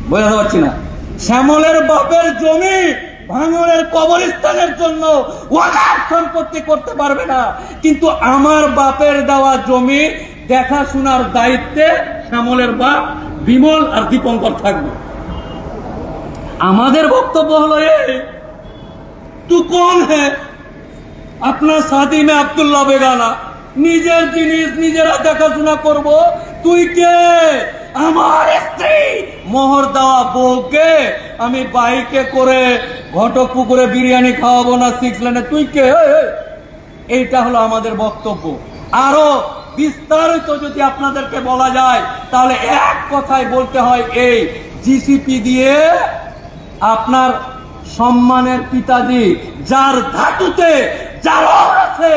বোঝাতে পারছি না। শ্যামলের বাপের জমি ভাঙনের কবরস্থানের জন্য ওয়াকফ সম্পত্তি করতে পারবে না, কিন্তু আমার বাপের দেওয়া জমি দেখাশোনার দায়িত্বে শ্যামলের বাপ বিমল আর দীপঙ্কর থাকবে। আমাদের বক্তব্য হলো এই, তু কোন হ্যাঁ अपना शादी में अब्दुल्ला बेगाना, নিজের জিনিস নিজেরা দেখাশোনা করব, তুই কে? আমার স্ত্রী মোহর দেওয়া বউকে আমি বাইকে করে ঘটক পুকুরে বিরিয়ানি খাওয়াবো না 6 লেনে, তুই কে? এইটা হলো আমাদের বক্তব্য। আরো বিস্তারিত যদি আপনাদেরকে বলা যায় তাহলে এক কথায় বলতে হয় এই, জিসিপি দিয়ে আপনার সম্মানের পিতাজি যার ধাতুতে যার আছে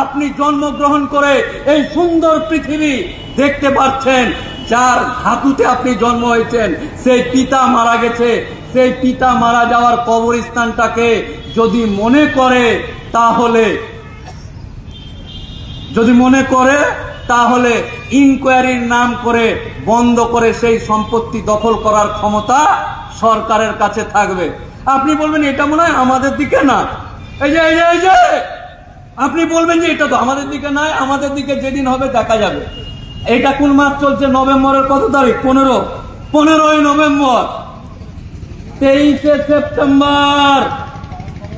আপনি জন্মগ্রহণ করে এই সুন্দর পৃথিবী দেখতে পাচ্ছেন, যার ধাতুতে আপনি জন্ম হয়েছেন সেই পিতা মারা গেছে, সেই পিতা মারা যাওয়ার কবরস্থানটাকে যদি মনে করে তাহলে ইনকোয়ারির নাম করে বন্ধ করে সেই সম্পত্তি দখল করার ক্ষমতা সরকারের কাছে থাকবে। আপনি বলবেন এটা মনে হয় আমাদের দিকে না, এই যে আপনি বলবেন যে এটা তো আমাদের দিকে নাই, আমাদের দিকে যেদিন হবে দেখা যাবে। এটা কোন মাস চলছে? নভেম্বরের কত তারিখ? 15ই নভেম্বর। 23শে সেপ্টেম্বর।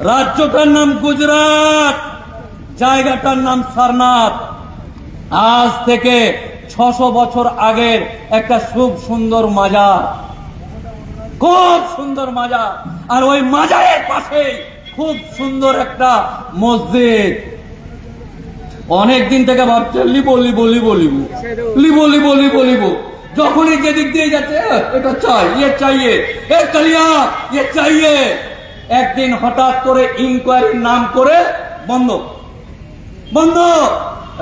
রাজ্যটার নাম গুজরাট, জায়গাটার নাম সারনাথ। আজ থেকে 600 বছর আগের একটা খুব সুন্দর মাজার, খুব সুন্দর মাজার, আর ওই মাজারের পাশে খুব সুন্দর একটা মসজিদ। অনেক দিন থেকে ভাবছে লিবো, যখনই যেদিক দিয়ে যাচ্ছে এটা চাই, চাইয়ে কালিয়া চাইয়ে। একদিন হঠাৎ করে ইনকোয়ারির নাম করে বন্ধ।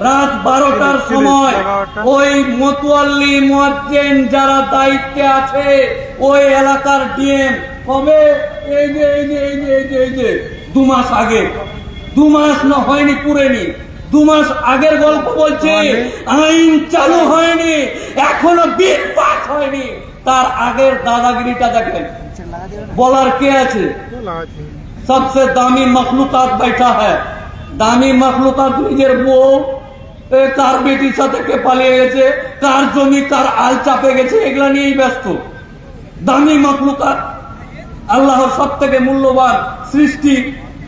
রাত 12টার সময় ওই মতোয়াল্লি মুয়াজ্জিন যারা দায়িত্বে আছে ওই এলাকার ডিএম কবে, এই যে 2 মাস আগে, 2 মাস না হয়নি, পুরেনি 2 মাস আগের গল্প বলছে। আইন চালু হয়নি, এখনো বিল পাস হয়নি, তার আগের দাদাগিরিটা দেখেন। বলার কে আছে? সবসে দামি মখলুকাত बैठा है। দামি মখলুকাত নিজের বউ, কার বেটির সাথে কে পালিয়ে গেছে, কার জমি কার আল চাপে গেছে, এগুলা নিয়েই ব্যস্ত। দামি মখলুকাত, আল্লাহর সব থেকে মূল্যবান সৃষ্টি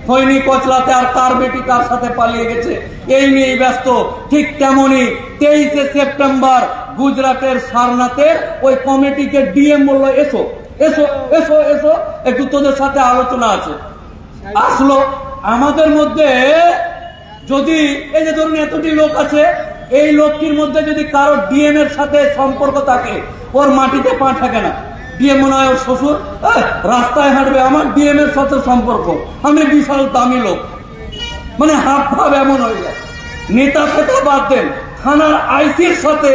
হয়নি কচলাতে, আর কার বেটি কার সাথে পালিয়ে গেছে এই নিয়েই ব্যস্ত। ঠিক তেমনি 23শে সেপ্টেম্বর গুজরাটের সারনাথের ওই কমিটিকে ডিএম বলল এসো একটু তোদের সাথে আলোচনা আছে। আসলো। আমাদের মধ্যে যদি এই যে ধরুন এতটি লোক আছে, এই লোকটির মধ্যে যদি কারো ডিএম এর সাথে সম্পর্ক থাকে, ওর মাটিতে পা থাকে না। ডিএম মনে হয় ওর শ্বশুর, রাস্তায় হাঁটবে, আমার ডিএম এর সাথে সম্পর্ক, আমি বিশাল দামি লোক, মানে হাফ এমন হয়ে যায়। নেতা ফেতা বাদ দেন, থানার আইসির সাথে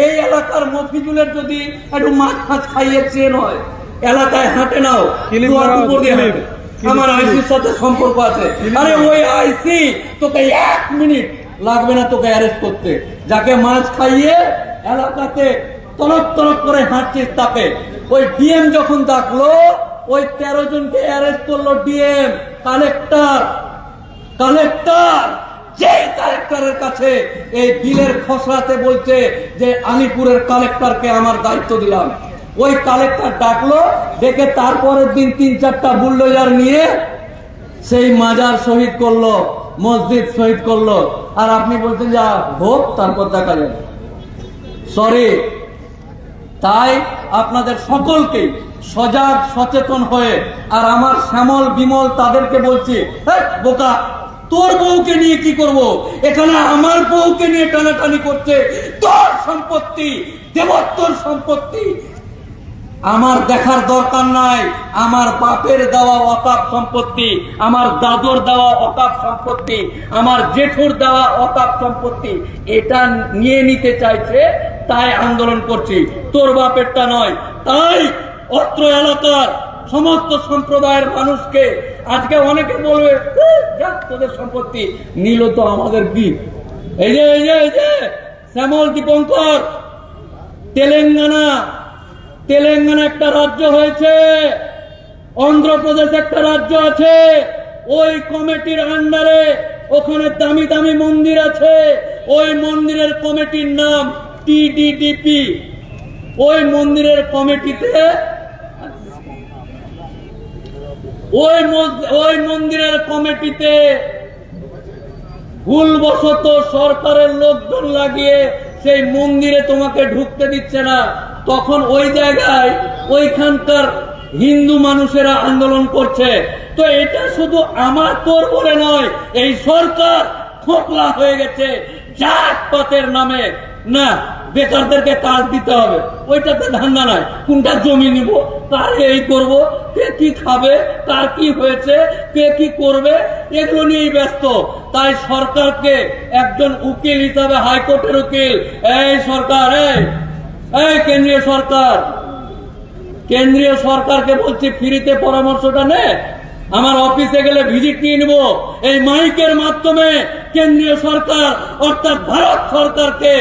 এই এলাকার মফিজুলের যদি একটু মাছ খাইয়ে চেন হয়, এলাকায় হাঁটে নাও, আমার আইসির সাথে সম্পর্ক আছে, আরে ওই আইসি তোকে 1 মিনিট লাগবে না তোকে অ্যারেস্ট করতে। যাকে মাছ খাইয়ে এলাকাতে তরক করে হাঁটছিস তাকে ওই ডিএম যখন ডাকলো, ওই 13 জনকে অ্যারেস্ট করলো ডিএম। কালেক্টর যে কালেক্টরের কাছে এই বিলের খসড়াতে বলছে যে আলিপুরের কালেক্টরকে আমার দায়িত্ব দিলাম, ওই কালেক্টর ডাকলো, ডেকে তারপরের দিন 3-4টা বুলডোজার নিয়ে সেই মাজার শহীদ করলো, মসজিদ শহীদ করলো। আর আপনি বলছেন যে হোক, তারপর দেখা যাবে। সরি। তাই আপনাদের সকলকে সজাগ সচেতন হয়ে, আর আমার শ্যামল বিমল তাদেরকে বলছি, বোকা, তোর বউকে নিয়ে কি করব? এখানে আমার বউকে নিয়ে টানাটানি করছে। তোর সম্পত্তি দেবত্বর সম্পত্তি, আমার দেখার দরকার নাই। আমার বাপের দেওয়া ওয়াকফ সম্পত্তি, আমার দাদুর দেওয়া ওয়াকফ সম্পত্তি, আমার জেঠুর দেওয়া ওয়াকফ সম্পত্তি, এটা নিয়ে নিতে চাইছে, তাই আন্দোলন করছি, তোর বাপেরটা নয়। তাই অত্র এলাকার সমস্ত সম্প্রদায়ের মানুষকে আজকে অনেকে বলবে তোদের সম্পত্তি নিল তো আমাদের কি? এই যে শ্যামল দীপঙ্কর তেলেঙ্গানা তেলেঙ্গানা একটা রাজ্য হয়েছে, অন্ধ্রপ্রদেশ একটা রাজ্য আছে, ওই কমিটির আন্ডারে ওখানে দামি দামি মন্দির আছে, ওই মন্দিরের কমিটির নাম TDDP। ওই মন্দিরের কমিটিতে ওই মন্দিরের কমিটিতে ভুলবশত সরকারের লোকজন লাগিয়ে সেই মন্দিরে তোমাকে ঢুকতে দিচ্ছে না, তখন ওই জায়গায় ওইখানকার হিন্দু মানুষেরা আন্দোলন করছে। তো এটা শুধু আমার তোর বলে নয়, এই সরকার খোকলা হয়ে গেছে জাতপাতের নামে। না, বেকারদেরকে কাজ দিতে হবে, ওইটাতে ধান্দা নাই। কোনটা জমি নিব, কার এই করব, কে কি খাবে, কার কি হয়েছে, কে কি করবে, এগুলো নিয়েই ব্যস্ত। তাই সরকারকে একজন উকিল হিসাবে, হাইকোর্টের উকিল, এই সরকার, এই কেন্দ্রীয় সরকারকে বলছি ফ্রিতে পরামর্শটা নে। আমার অফিসে গেলে ভিজিট নিয়ে নিব। এই মাইকের মাধ্যমে কেন্দ্রীয় সরকার অর্থাৎ ভারত সরকারকে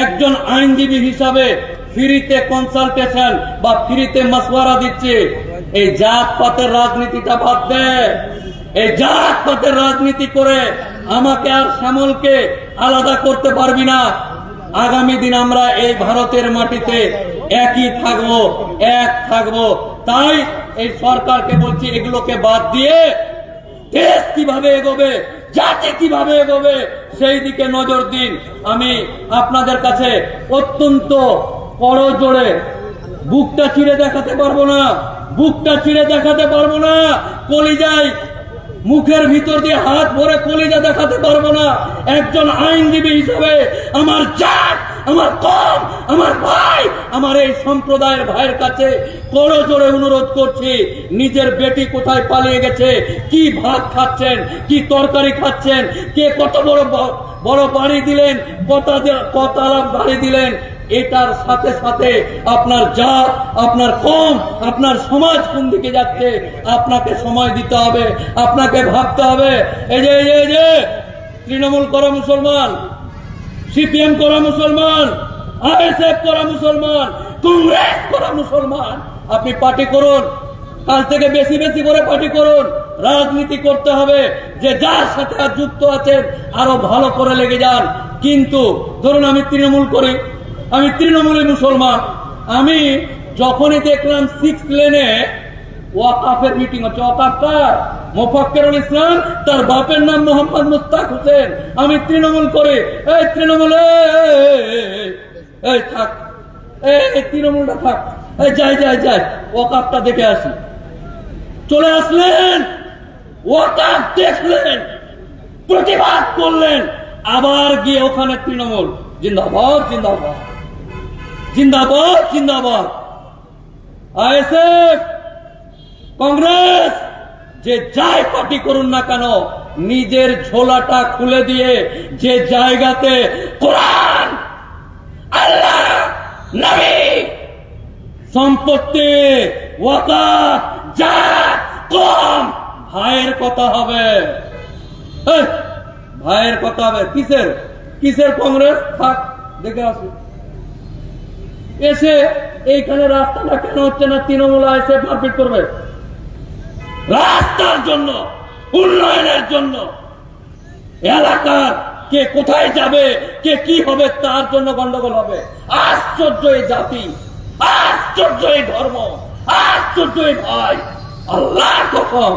একজন আইনজীবী হিসাবে ফ্রিতে কনসালটেশন বা ফ্রিতে মাসওয়ারা দিচ্ছে। এই জাতপাতের রাজনীতিটা বাদ দে। এই জাতপাতের রাজনীতি করে আমাকে আর শ্যামলকে আলাদা করতে পারবি না। আগামী দিন আমরা এই ভারতের মাটিতে একই থাকবো, এক থাকবো। তাই এই সরকারকে বলছি এগুলোকে বাদ দিয়ে দেশ কিভাবে এগোবে, জাতি কিভাবে এগোবে, সেই দিকে নজর দিন। আমি আপনাদের কাছে অত্যন্ত করজোড়ে বুকটা ছিঁড়ে দেখাতে পারবো না, কলিজায় মুখের ভিতর দিয়ে হাত ভরে কলিজা দেখাতে পারবো না। একজন আইনজীবী হিসেবে আমার জাত, আমার কম, আমার ভাই, আমার এই সম্প্রদায়ের ভাইয়ের কাছে করজোড়ে অনুরোধ করছি, নিজের বেটি কোথায় পালিয়ে গেছে, কি ভাত খাচ্ছেন, কি তরকারি খাচ্ছেন, কে কত বড় বাড়ি দিলেন, কতলা বাড়ি দিলেন, এটার সাথে সাথে আপনার জাত, আপনার কম, আপনার সমাজ কোন দিকে যাচ্ছে আপনাকে সময় দিতে হবে, আপনাকে ভাবতে হবে। এই যে তৃণমূল করা মুসলমান, সিপিএম করা মুসলমান, আইএসএফ করা মুসলমান, কংগ্রেস করা মুসলমান, আপনি পার্টি করুন, কাল থেকে বেশি বেশি করে পার্টি করুন। রাজনীতি করতে হবে, যে যার সাথে যুক্ত আছেন আরো ভালো করে লেগে যান। কিন্তু ধরুন আমি তৃণমূল করি, আমি তৃণমূলী মুসলমান, আমি যখনই দেখলাম 6 লেনে ওয়াকাফের মিটিং হচ্ছে, ওয়াকাফটা মোফাক্কেরুল ইসলাম, তার বাপের নাম মোহাম্মদ মুস্তাক হোসেন, আমি তৃণমূল করি, এই তৃণমূল এই থাক, এই তৃণমূলটা থাক, এই যাই ওয়াকাফটা দেখে আসি। চলে আসলেন, ওয়াকাফ দেখলেন, প্রতিবাদ করলেন, আবার গিয়ে ওখানে তৃণমূল জিন্দাবাদ জিন্দাবাদ জিন্দাবাদ জিন্দাবাদ, আইএসএফ, কংগ্রেস, যে যাই পার্টি করুন না কেন, নিজের ঝোলাটা খুলে দিয়ে যে জায়গাতে কোরআন, আল্লাহ, নবী, সম্পত্তি, ওয়াকাফ, জাত, কম, ভাইয়ের কথা হবে, ভাইয়ের কথা হবে। কিসের কংগ্রেস, থাক দেখে আসুন। এসে এইখানে রাস্তাটা কেন হচ্ছে না, তৃণমূল এসে মারপিট করবে? রাস্তার জন্য, উন্নয়নের জন্য, এলাকার কে কোথায় যাবে, কে কি হবে, তার জন্য গন্ডগোল হবে। আশ্চর্য এই জাতি, আশ্চর্য এই ধর্ম, আশ্চর্য এই ভাই। আল্লাহর কসম,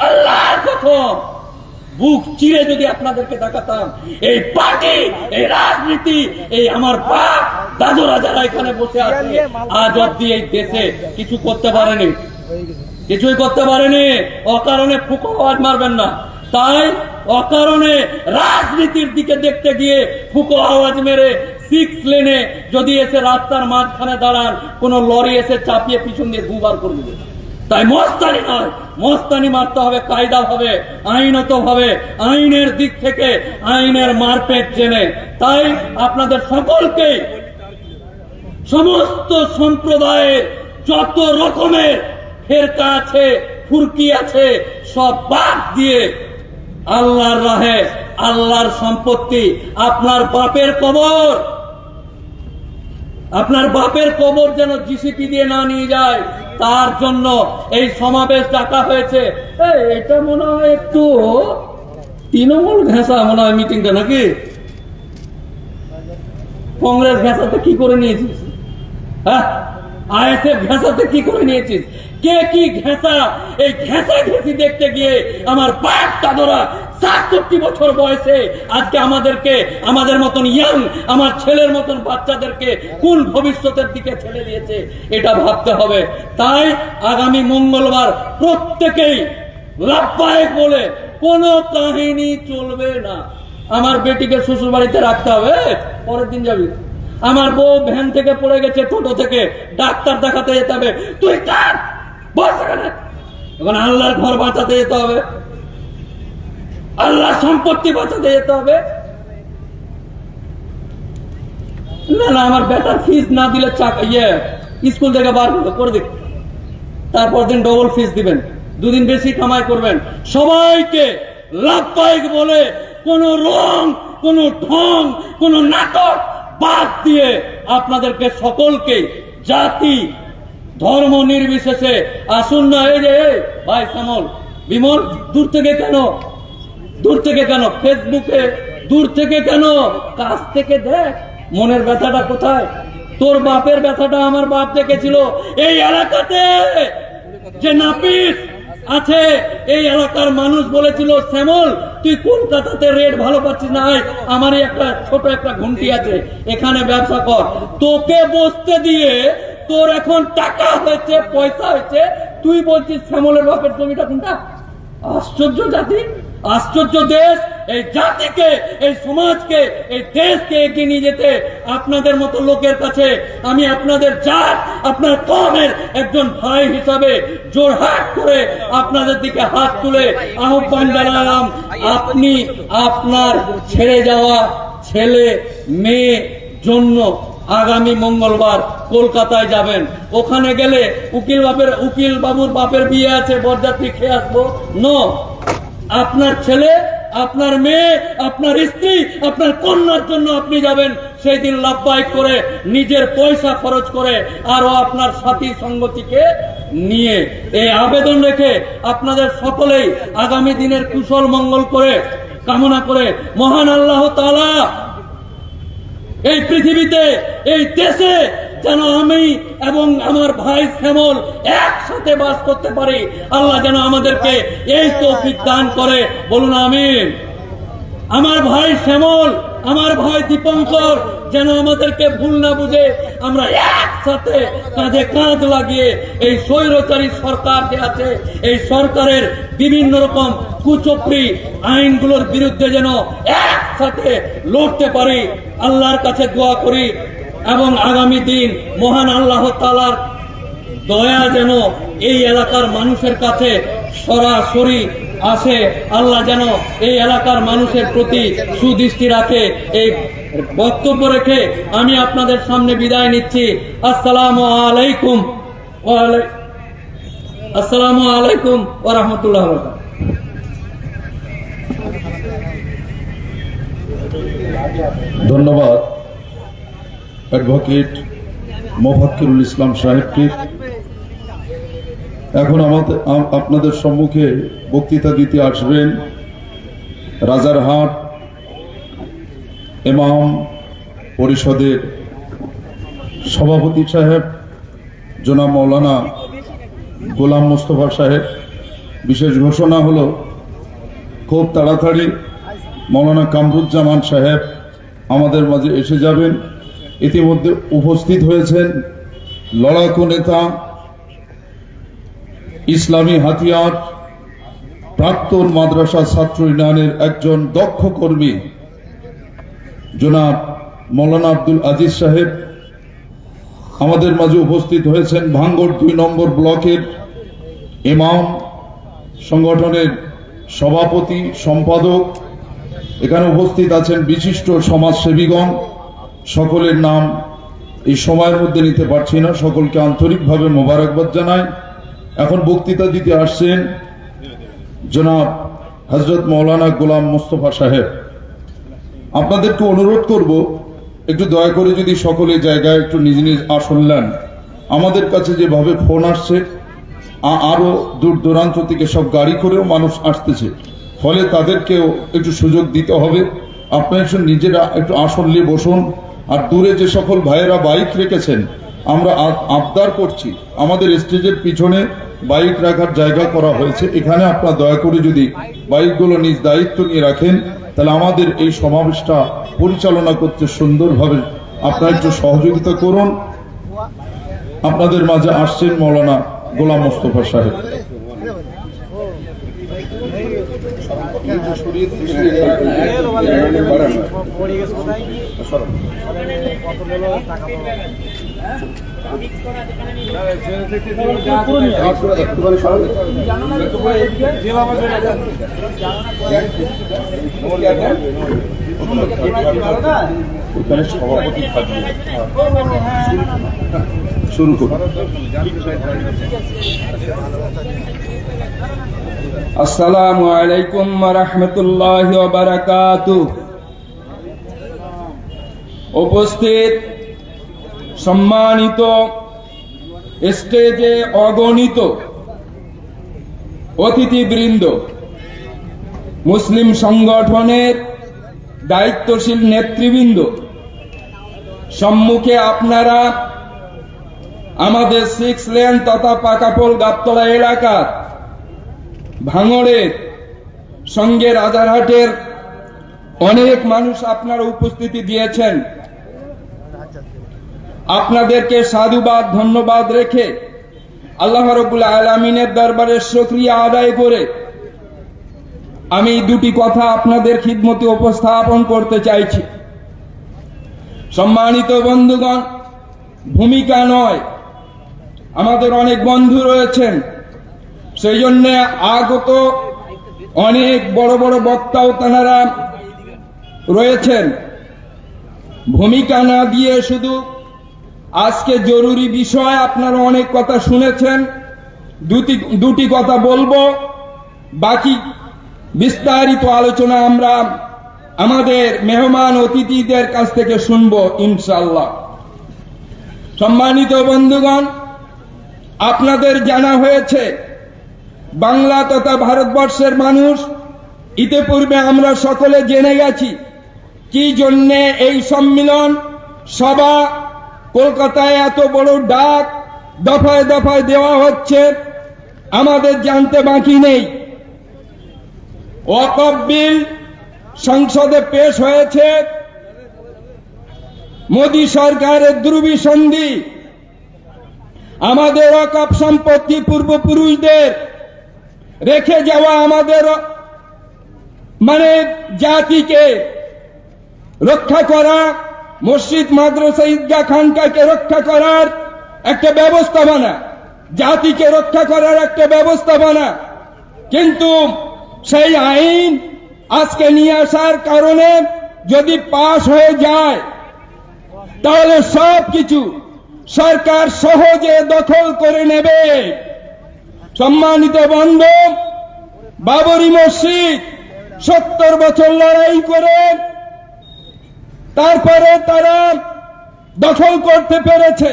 আল্লাহর কসম, বুক চিরে যদি আপনাদেরকে দেখাতাম, এই পার্টি, এই রাজনীতি, এই আমার বাপ দাদুরা যারা এখানে বসে আছে, আজ অব্দি এই দেশে কিছু করতে পারেনি, কিছুই করতে পারেনি। অকারণে ফুঁকো আওয়াজ মারবেন না। তাই অকারণে রাজনীতির দিকে দেখতে গিয়ে ফুঁকো আওয়াজ মেরে 6 লেনে যদি এসে রাস্তার মাঝখানে দাঁড়ান, কোন লরি এসে চাপিয়ে পিছন দিয়ে দুবার করে দেবে। তাই মস্তানি নয়, মস্তানি মারতে হবে কায়দা হবে, আইনত ভাবে, আইনের দিক থেকে আইনের মারপেট জেনে। তাই আপনাদের সকলকে, সমস্ত সম্প্রদায়ের যত রকমের ফেরকা আছে, ফুরকি আছে, সব বাদ দিয়ে আল্লাহর রাহে, আল্লাহর সম্পত্তি, আপনার বাপের কবর, আপনার বাপের কবর যেন জিসিপি দিয়ে না নিয়ে যায়, তার জন্য এই সমাবেশ ডাকা হয়েছে। এটা মনে হয় একটু তৃণমূল ঘেঁষা মনে হয় মিটিংটা, নাকি কংগ্রেস ঘেঁষাতে কি করে নিয়েছিস? হ্যাঁ, আইএসএফ ঘেঁষাতে কি করে নিয়েছিস? কে কি ঘেঁষা? এই ঘেঁষা ঘেঁষি দেখতে গিয়ে আমার বাপ দাদরা ৬৭ বছর বয়সে আজকে আমাদেরকে, আমাদের মতন ইয়াং, আমার ছেলের মতন বাচ্চাদেরকে কোন ভবিষ্যতের দিকে ঠেলে দিয়েছে, এটা ভাবতে হবে। তাই আগামী মঙ্গলবার প্রত্যেকেই লাভবাহিক বলে কোনো কাহিনী চলবে না। আমার বেটিকে শ্বশুর বাড়িতে রাখতে হবে, পরের দিন যাবি। আমার বউ ভ্যান থেকে পড়ে গেছে, টোটো থেকে, ডাক্তার দেখাতে যেতে হবে, তুই কার বস এখানে। এখন আল্লাহর ঘর বাঁচাতে যেতে হবে, আল্লাহর সম্পত্তি বাঁচাতে যেতে হবে। না না, আমার বেটার ফিস না দিলে স্কুল থেকে বার করে দিক, তারপর দিন ডবল ফিস দিবেন, দুদিন বেশি কামাই করবেন। সবাইকে লাভবাহিক বলে কোন রং, কোন ঢং, কোন নাটক বাদ দিয়ে আপনাদেরকে সকলকে জাতি ধর্ম নির্বিশেষে আসুন না। এই যে ভাই শ্যামল, বিমল, দূর থেকে কেন, দূর থেকে কেন ফেসবুকে, দূর থেকে কেন, কাছ থেকে দেখ মনের ব্যথাটা কোথায়। তোর বাপের ব্যথাটা আমার বাপ দেখেছিল। এই এলাকাতে যে নাপিত আছে, এই এলাকার মানুষ বলেছিল, শ্যামল তুই কলকাতাতে রেট ভালো পাচ্ছিস না, আমারই একটা ছোট একটা ঘুমটি আছে, এখানে ব্যবসা কর। তোকে বসতে দিয়ে তোর এখন টাকা হয়েছে, পয়সা হয়েছে, তুই বলছিস শ্যামলের বাপের জমিটা কোনটা? আশ্চর্য জাতি, আশ্চর্য দেশ। এই জাতিকে, এই সমাজকে, এই দেশকে এগিয়ে নিয়ে যেতে আপনাদের মতো লোকের কাছে আমি আপনাদের জাত, আপনার কওমের একজন ভাই হিসাবে জোরহাট করে আপনাদের দিকে হাত তুলে আহ্বান জানালাম, আপনি আপনার ছেড়ে যাওয়া ছেলে মেয়ে জন্য আগামী মঙ্গলবার কলকাতায় যাবেন। ওখানে গেলে উকিল বাবুর বাপের বিয়ে আছে, বরযাত্রী খেয়ে আসবো, নো। আপনার ছেলে, আপনার মেয়ে, আপনার স্ত্রী, আপনার কন্যার জন্য আপনি যাবেন, সেই দিন লাভবাহিক করে নিজের পয়সা খরচ করে, আরো আপনার সাথী সঙ্গতিকে নিয়ে। এই আবেদন রেখে আপনাদের সকলেই আগামী দিনের কুশল মঙ্গল করে কামনা করে মহান আল্লাহ তাআলা এই পৃথিবীতে, এই দেশে যেন আমি এবং আমার ভাই শ্যামল একসাথে বাস করতে পারি, আল্লাহ যেন আমাদেরকে এই তৌফিক দান করে, বলুন আমিন। আমার ভাই শ্যামল, আমার ভাই দীপঙ্কর যেন আমাদেরকে ভুল না বুঝে আমরা একসাথে কাঁধে কাঁধ লাগিয়ে এই স্বৈরাচারী সরকার যে আছে, এই সরকারের বিভিন্ন রকম কুচক্রী আইনগুলোর বিরুদ্ধে যেন একসাথে লড়তে পারি, আল্লাহর কাছে দোয়া করি। এবং আগামী দিন মহান আল্লাহ তাআলার দয়া যেন এই এলাকার মানুষের কাছে সরাসরি আসে, আল্লাহ যেন এই এলাকার মানুষের প্রতি সুদৃষ্টি রাখে। এই বক্তব্য রেখে আমি আপনাদের সামনে বিদায় নিচ্ছি। আসসালামু আলাইকুম ওয়া রাহমাতুল্লাহি ওয়া বারাকাতুহু। ধন্যবাদ অ্যাডভোকেট মোফাক্কিরুল ইসলাম সাহেবকে। এখন আপনাদের সম্মুখে বক্তৃতা দিতে আসবেন রাজারহাট ইমাম পরিষদের সভাপতি সাহেব জনাব মৌলানা গোলাম মোস্তফা সাহেব। বিশেষ ঘোষণা হলো খুব তাড়াতাড়ি মৌলানা কামরুজ্জামান সাহেব আমাদের মাঝে এসে যাবেন। ইতিমধ্যে উপস্থিত হয়েছেন লড়াকু নেতা, ইসলামী হাতিয়ার, প্রাক্তন মাদ্রাসা ছাত্র ইউনিয়নের একজন দক্ষ কর্মী জনাব মৌলানা আব্দুল আজিজ সাহেব। আমাদের মাঝে উপস্থিত হয়েছেন ভাঙ্গড় ২ নম্বর ব্লকের ইমাম সংগঠনের সভাপতি সম্পাদক। এখানে উপস্থিত আছেন বিশিষ্ট সমাজসেবীগণ, সকলের নাম এই সময়ের মধ্যে নিতে পারছি না, সকলকে আন্তরিকভাবে মোবারকবাদ জানাই। এখন বক্তৃতা দিতে আসছেন জনাব হযরত মাওলানা গোলাম মোস্তফা সাহেব। আপনাদেরকে অনুরোধ করব একটু দয়া করে যদি সকলে জায়গায় একটু নিজ নিজ আসন নেন। আমাদের কাছে যেভাবে ফোন আসছে, আরো দূর দূরান্ত থেকে সব গাড়ি করেও মানুষ আসতেছে, ফলে তাদেরকেও একটু সুযোগ দিতে হবে। আপনারা একটু নিজেরা একটু আসন নিয়ে বসুন। আর দূরে যে সকল ভাইয়েরা বাইক রেখেছেন, আমরা আবদার করছি, আমাদের স্টেজের পিছনে বাইক রাখার জায়গা করা হয়েছে, এখানে আপনারা দয়া করে যদি বাইকগুলো নিজ দায়িত্ব নিয়ে রাখেন, তাহলে আমাদের এই সমাবেশটা পরিচালনা করতে সুন্দরভাবে আপনারা একটু সহযোগিতা করুন। আপনাদের মাঝে আসছেন মৌলানা গোলাম মোস্তফা সাহেব। ওখানে সভাপতি থাকবে, শুরু করুন। আসসালামু আলাইকুম ওয়া রাহমাতুল্লাহি ওয়া বারাকাতুহু। উপস্থিত সম্মানিত স্টেজে অগণিত অতিথিবৃন্দ, মুসলিম সংগঠনের দায়িত্বশীল নেতৃবৃন্দ, সম্মুখে আপনারা আমাদের 6 লেন তথা পাকাপোল গাবতলা এলাকার ভাঙড়ের সঙ্গে রাজারহাটের অনেক মানুষ আপনারা উপস্থিতি দিয়েছেন। আপনাদেরকে সাধুবাদ ধন্যবাদ রেখে আল্লাহ রাব্বুল আলামিনের দরবারে শুকরিয়া আদায় করে আমি দুটি কথা আপনাদের খিদমতে উপস্থাপন করতে চাইছি। সম্মানিত বন্ধুগণ, ভূমিকা নয়, আমাদের অনেক বন্ধু রয়েছেন, সেই জন্য আগত অনেক বড় বড় বক্তাও তারা রয়েছেন। ভূমিকা না দিয়ে শুধু আজকে জরুরি বিষয়, আপনারা অনেক কথা শুনেছেন, দুটি কথা বলবো, বাকি বিস্তারিত আলোচনা আমরা আমাদের মেহমান অতিথিদের কাছ থেকে শুনবো ইনশাআল্লাহ। সম্মানিত বন্ধুগণ, আপনাদের জানা হয়েছে বাংলা তথা ভারতবর্ষের মানুষ, ইতিপূর্বে আমরা সকলে জেনে গেছি কি জন্যে এই সম্মিলন সভা কলকাতায় এত বড় ডাক দফায় দফায় দেওয়া হচ্ছে, আমাদের জানতে বাকি নেই। ওয়াকফ বিল সংসদে পেশ হয়েছে, মোদী সরকারের দুর্বিসন্ধি আমাদের ওয়াকফ সম্পত্তি পূর্বপুরুষদের রেখে যাওয়া আমাদের জাতিকে রক্ষা করা, মসজিদ মাদ্রাসা ঈদগাহ খানকাকে রক্ষা করার একটা ব্যবস্থাপনা, জাতিকে রক্ষা করার একটা ব্যবস্থাপনা। কিন্তু সেই আইন আজকে নিয়ে আসার কারণে যদি পাশ হয়ে যায়, তাহলে সবকিছু সরকার সহজে দখল করে নেবে। সম্মানিত বন্ধু, বাবরি মসজিদ 70 বছর লড়াই করে তারপরে তারা দখল করতে পেরেছে,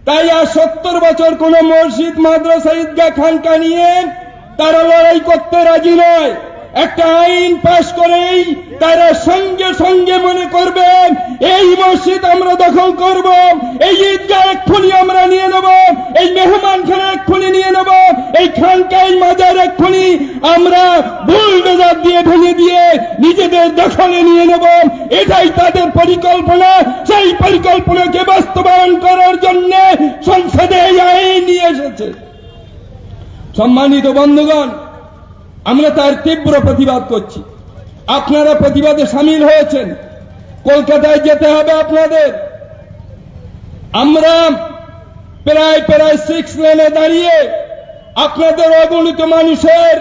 তাই আর 70 বছর কোন মসজিদ মাদ্রাসা ঈদগাহ খানকা নিয়ে তারা লড়াই করতে রাজি নয়। একটা আইন পাশ করেই তারা সঙ্গে সঙ্গে মনে করবেন এই মসজিদ আমরা দখল করব, এই ঈদগাহ এক্ষুনি আমরা নিয়ে নেব, এই মেহমান খানা এক্ষুনি নিয়ে নেব, এই খানকাই মাজার এক্ষুনি আমরা বুলডোজার দিয়ে ভেঙে দিয়ে নিজেদের দখলে নিয়ে নেব। এটাই তাদের পরিকল্পনা। সেই পরিকল্পনাকে বাস্তবায়ন করার জন্য সংসদে এই আইন নিয়ে এসেছে। সম্মানিত বন্ধুগণ, আমরা তার তীব্র প্রতিবাদ করছি। আপনারা প্রতিবাদে সামিল হয়েছেন, কলকাতায় যেতে হবে আপনাদের। আমরা প্রায় 6 লেনে দাঁড়িয়ে আপনাদের অগণিত মানুষের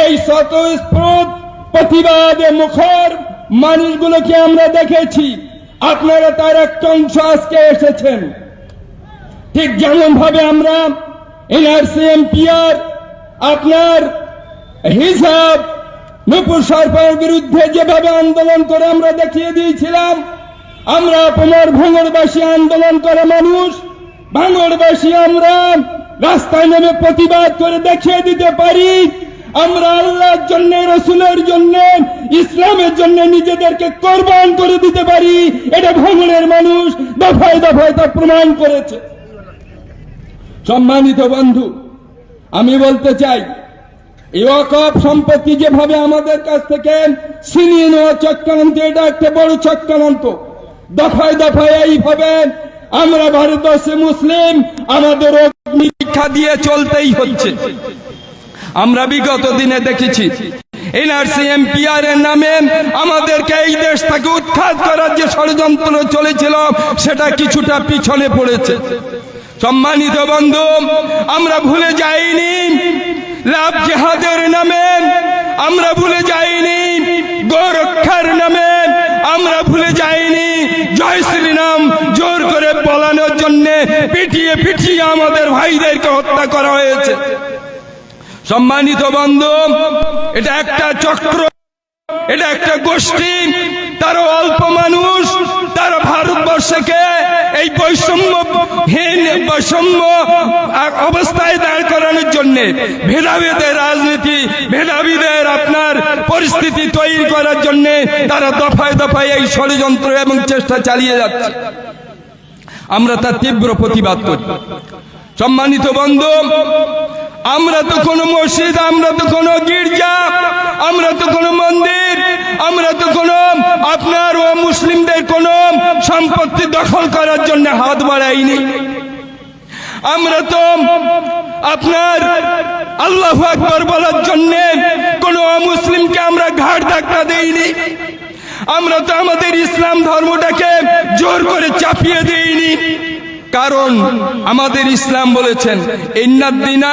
এই স্বতঃস্ফূর্ত প্রতিবাদে মুখর মানুষগুলোকে আমরা দেখেছি। আপনারা তার একটা অংশ আজকে এসেছেন। ঠিক যেমন ভাবে আমরা এনআরসি এমপিআর আপনার হিসাব নূপুর সরকারের বিরুদ্ধে যেভাবে আন্দোলন করে আমরা দেখিয়ে দিয়েছিলাম, আমরা তোমার ভাঙড়বাসী আন্দোলন করা মানুষ, ভাঙড়বাসী আমরা রাস্তায় নেমে প্রতিবাদ করে দেখিয়ে দিতে পারি আমরা আল্লাহর জন্য, রসুলের জন্য, ইসলামের জন্য নিজেদেরকে কোরবান করে দিতে পারি। এটা ভাঙড়ের মানুষ দফায় দফায় তা প্রমাণ করেছে। সম্মানিত বন্ধু, আমি বলতে চাই, এই ওয়াকফ সম্পত্তি যেভাবে আমাদের কাছ থেকে ছিনিয়ে নেওয়া চক্রান্ত, এটা একটা বড় চক্রান্ত। দফায় দফায় এইভাবে আমরা ভারতবর্ষে মুসলিম, আমাদের পরীক্ষা দিয়ে চলতেই হচ্ছে। আমরা বিগত দিনে দেখেছি এনআরসি এমপিআর এর নামে আমাদেরকে এই দেশ থেকে উৎখাত করার যে ষড়যন্ত্র চলেছিল সেটা কিছুটা পিছনে পড়েছে। সম্মানিত বন্ধু, আমরা ভুলে যাইনি লাভ জিহাদের নামে, আমরা ভুলে যাইনি গোরক্ষার নামে, আমরা ভুলে যাইনি জয় শ্রীরাম জোর করে বলানোর জন্য পিটিয়ে পিটিয়ে আমাদের ভাইদেরকে হত্যা করা হয়েছে। সম্মানিত বন্ধু, এটা একটা চক্র, এটা একটা গোষ্ঠী, তারা অল্প মানুষ, তারা ভারতবর্ষকে এই বৈষম্যহীন বৈষম্য অবস্থায় দাঁড় করানোর জন্য ভেদাভেদের রাজনীতি, ভেদাভেদের আপনার পরিস্থিতি তৈরি করার জন্য তারা দফায় দফায় এই ষড়যন্ত্র এবং চেষ্টা চালিয়ে যাচ্ছে। আমরা তার তীব্র প্রতিবাদ করি। সম্মানিত বন্ধু, আমরা তো কোনো মসজিদ, আমরা তো কোনো গির্জা, আমরা তো কোনো মন্দির, আমরা তো কোনো আপনার ও মুসলিমদের কোনো সম্পত্তি দখল করার জন্য হাত বাড়াইনি। আমরা তো আপনার আল্লাহু আকবার বলার জন্য কোনো অমুসলিমকে আমরা ঘাড় ধাক্কা দেইনি। আমরা তো আমাদের ইসলাম ধর্মটাকে জোর করে চাপিয়ে দেইনি। কারণ আমাদের ইসলাম বলেছেন ইন্নাদ-দীনা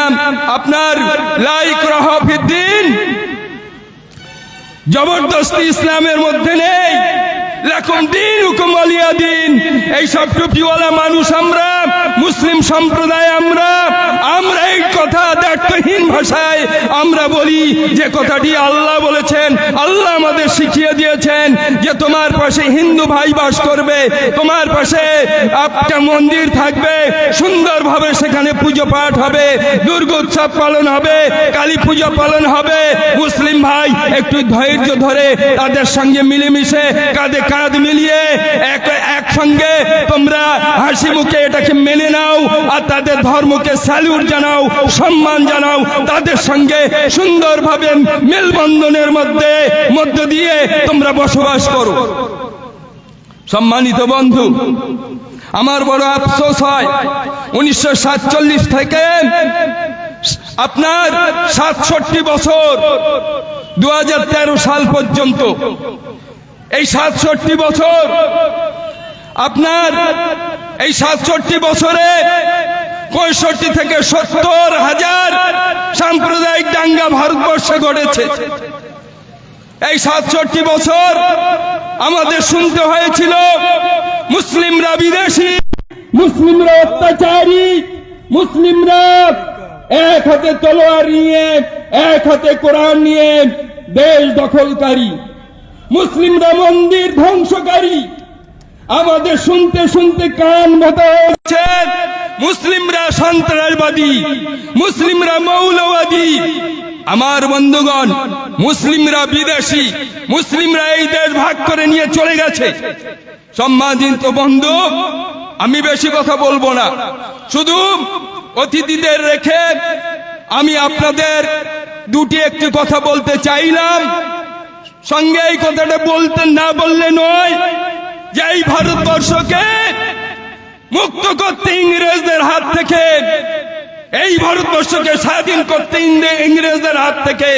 আপনার লা ইকরাহা ফিদ-দীন, জবরদস্তি ইসলামের মধ্যে নেই। লাকুম দীনুকুম ওয়ালিয়া দীন। এই সব টুপিওয়ালা মানুষ আমরা, মুসলিম সম্প্রদায় আমরা এই কথা দায়িত্বহীন ভাষায় আমরা বলি যে কথাটি আল্লাহ বলেছেন। আল্লাহ আমাদের শিখিয়ে দিয়েছেন যে তোমার পাশে হিন্দু ভাই বাস করবে, তোমার পাশে একটা মন্দির থাকবে, সুন্দরভাবে সেখানে পুজো পাঠ হবে, দুর্গোৎসব পালন হবে, কালী পূজা পালন হবে। মুসলিম ভাই একটু ধৈর্য ধরে তাদের সঙ্গে মিলেমিশে কাঁধে কাঁধ মিলিয়ে একসঙ্গে তোমরা হাসি মুখে এটাকে মেনে নাও আর তাদের ধর্মকে স্যালুট জানাও, সম্মান জানাও, তাদের সঙ্গে সুন্দরভাবে মেলবন্ধনের মধ্য দিয়ে তোমরা বসবাস করো। সম্মানিত বন্ধু, আমার বড় আফসোস হয় 1947 থেকে আপনার 67 বছর 2013 সাল পর্যন্ত, এই 67 বছর আপনার এই 67 বছরে 65 থেকে 70 হাজার সাম্প্রদায়িক দাঙ্গা ভারতবর্ষে ঘটেছে। এই 67 বছর আমাদের শুনতে হয়েছিল মুসলিমরা বিদেশি, মুসলিমরা অত্যাচারী, মুসলিমরা এক হাতে তলোয়ার নিয়ে, এক হাতে কোরআন নিয়ে দেশ দখলকারী, মুসলিমরা মন্দির ধ্বংসকারী। আমাদের শুনতে শুনতে কান ব্যথা হচ্ছে। মুসলিমরা সন্ত্রাসবাদী, মুসলিমরা মৌলবাদী। আমার বন্ধুগণ, মুসলিমরা বিদেশি, মুসলিমরা এই দেশ ভাগ করে নিয়ে চলে গেছে। সম্মানিত বন্ধু, আমি বেশি কথা বলবো না, শুধু অতিথিদের রেখে আমি আপনাদের একটি কথা বলতে চাইলাম। সঙ্গে এই কথাটা বলতে না বললে নয় যে এই ভারতবর্ষকে মুক্ত করতে ইংরেজদের হাত থেকে, এই ভারতবর্ষকে স্বাধীন করতে ইংরেজদের হাত থেকে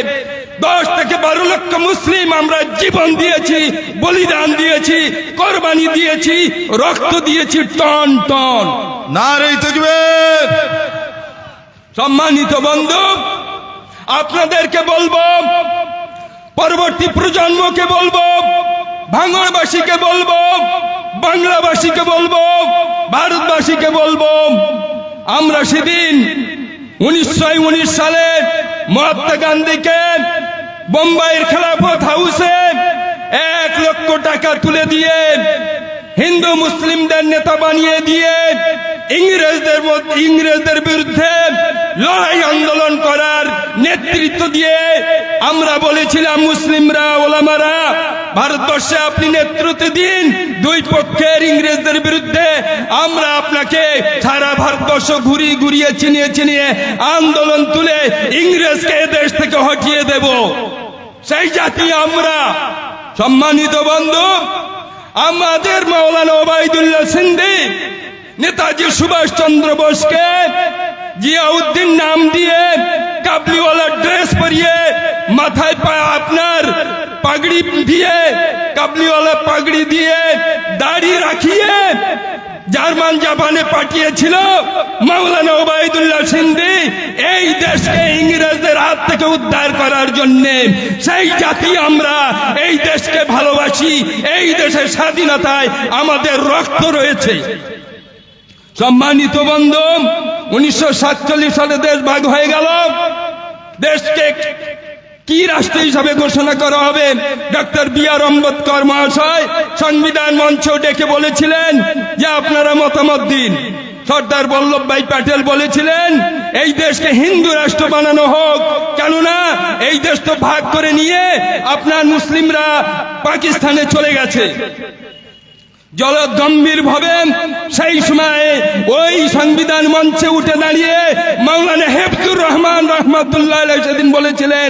10 থেকে 12 লক্ষ মুসলিম আমরা জীবন দিয়েছি, বলিদান দিয়েছি, কোরবানি দিয়েছি, রক্ত দিয়েছি টন টন। নারে তাকবীর। সম্মানিত বন্ধু, আপনাদেরকে বলবো, পরবর্তী প্রজন্মকে বলবো, ভাঙড়বাসীকে বলবো, বাংলাবাসীকে বলবো, ভারতবাসীকে বলবো, আমরা সেদিন 1919 সালে মহাত্মা গান্ধীকে বোম্বাইয়ের খেলাফত হাউসে 1 লক্ষ টাকা তুলে দিয়ে হিন্দু মুসলিমদের নেতা বানিয়ে দিয়ে ইংরেজদের বিরুদ্ধে লড়াই আন্দোলন করার নেতৃত্ব দিয়ে আমরা বলেছিলাম, মুসলিমরা, ওলামারা, ভারতবর্ষে আপনি নেতৃত্ব দিন দুই পক্ষের ইংরেজদের বিরুদ্ধে। আমরা আপনাকে সারা ভারতবর্ষ ঘুরিয়ে চিনিয়ে আন্দোলন তুলে ইংরেজকে দেশ থেকে হটিয়ে দেব, সেই জাতি আমরা। সম্মানিত বন্ধু, আমাদের মাওলানা ওবায়দুল্লাহ সিন্ধি নেতাজি সুভাষ চন্দ্র বোসকে জিয়াউদ্দিন নাম দিয়ে কাবলিওয়ালা ড্রেস পরিয়ে মাথায় আপনার পাগড়ি দিয়ে, কাবলিওয়ালা পাগড়ি দিয়ে দাড়ি রাখিয়ে জাপানে পাঠিয়েছিল মাওলানা ওবায়দুল্লাহ সিন্ধি এই দেশকে ইংরেজদের হাত থেকে উদ্ধার করার জন্য। সেই জাতি আমরা, এই দেশকে ভালোবাসি, এই দেশের স্বাধীনতায় আমাদের রক্ত রয়েছে। সম্মানিত বন্ধু, 1947 সালে দেশ ভাগ হয়ে গেল। দেশকে কি রাষ্ট্র হিসাবে ঘোষণা করা হবে? Doctor B.R.. আম্বেদকর মহাশয় সংবিধান মঞ্চ ডেকে বলেছিলেন যে আপনারা মতামত দিন। সর্দার বল্লভভাই প্যাটেল বলেছিলেন এই দেশকে হিন্দু রাষ্ট্র বানানো হোক, কেননা এই দেশ তো ভাগ করে নিয়ে আপনার মুসলিমরা পাকিস্তানে চলে গেছে। জলগম্ভীর ভাবে সেই সময় ওই সংবিধান মঞ্চে উঠে দাঁড়িয়ে মাওলানা হেফজুর রহমান রহমাতুল্লাহ আলাইহি সেদিন বলেছিলেন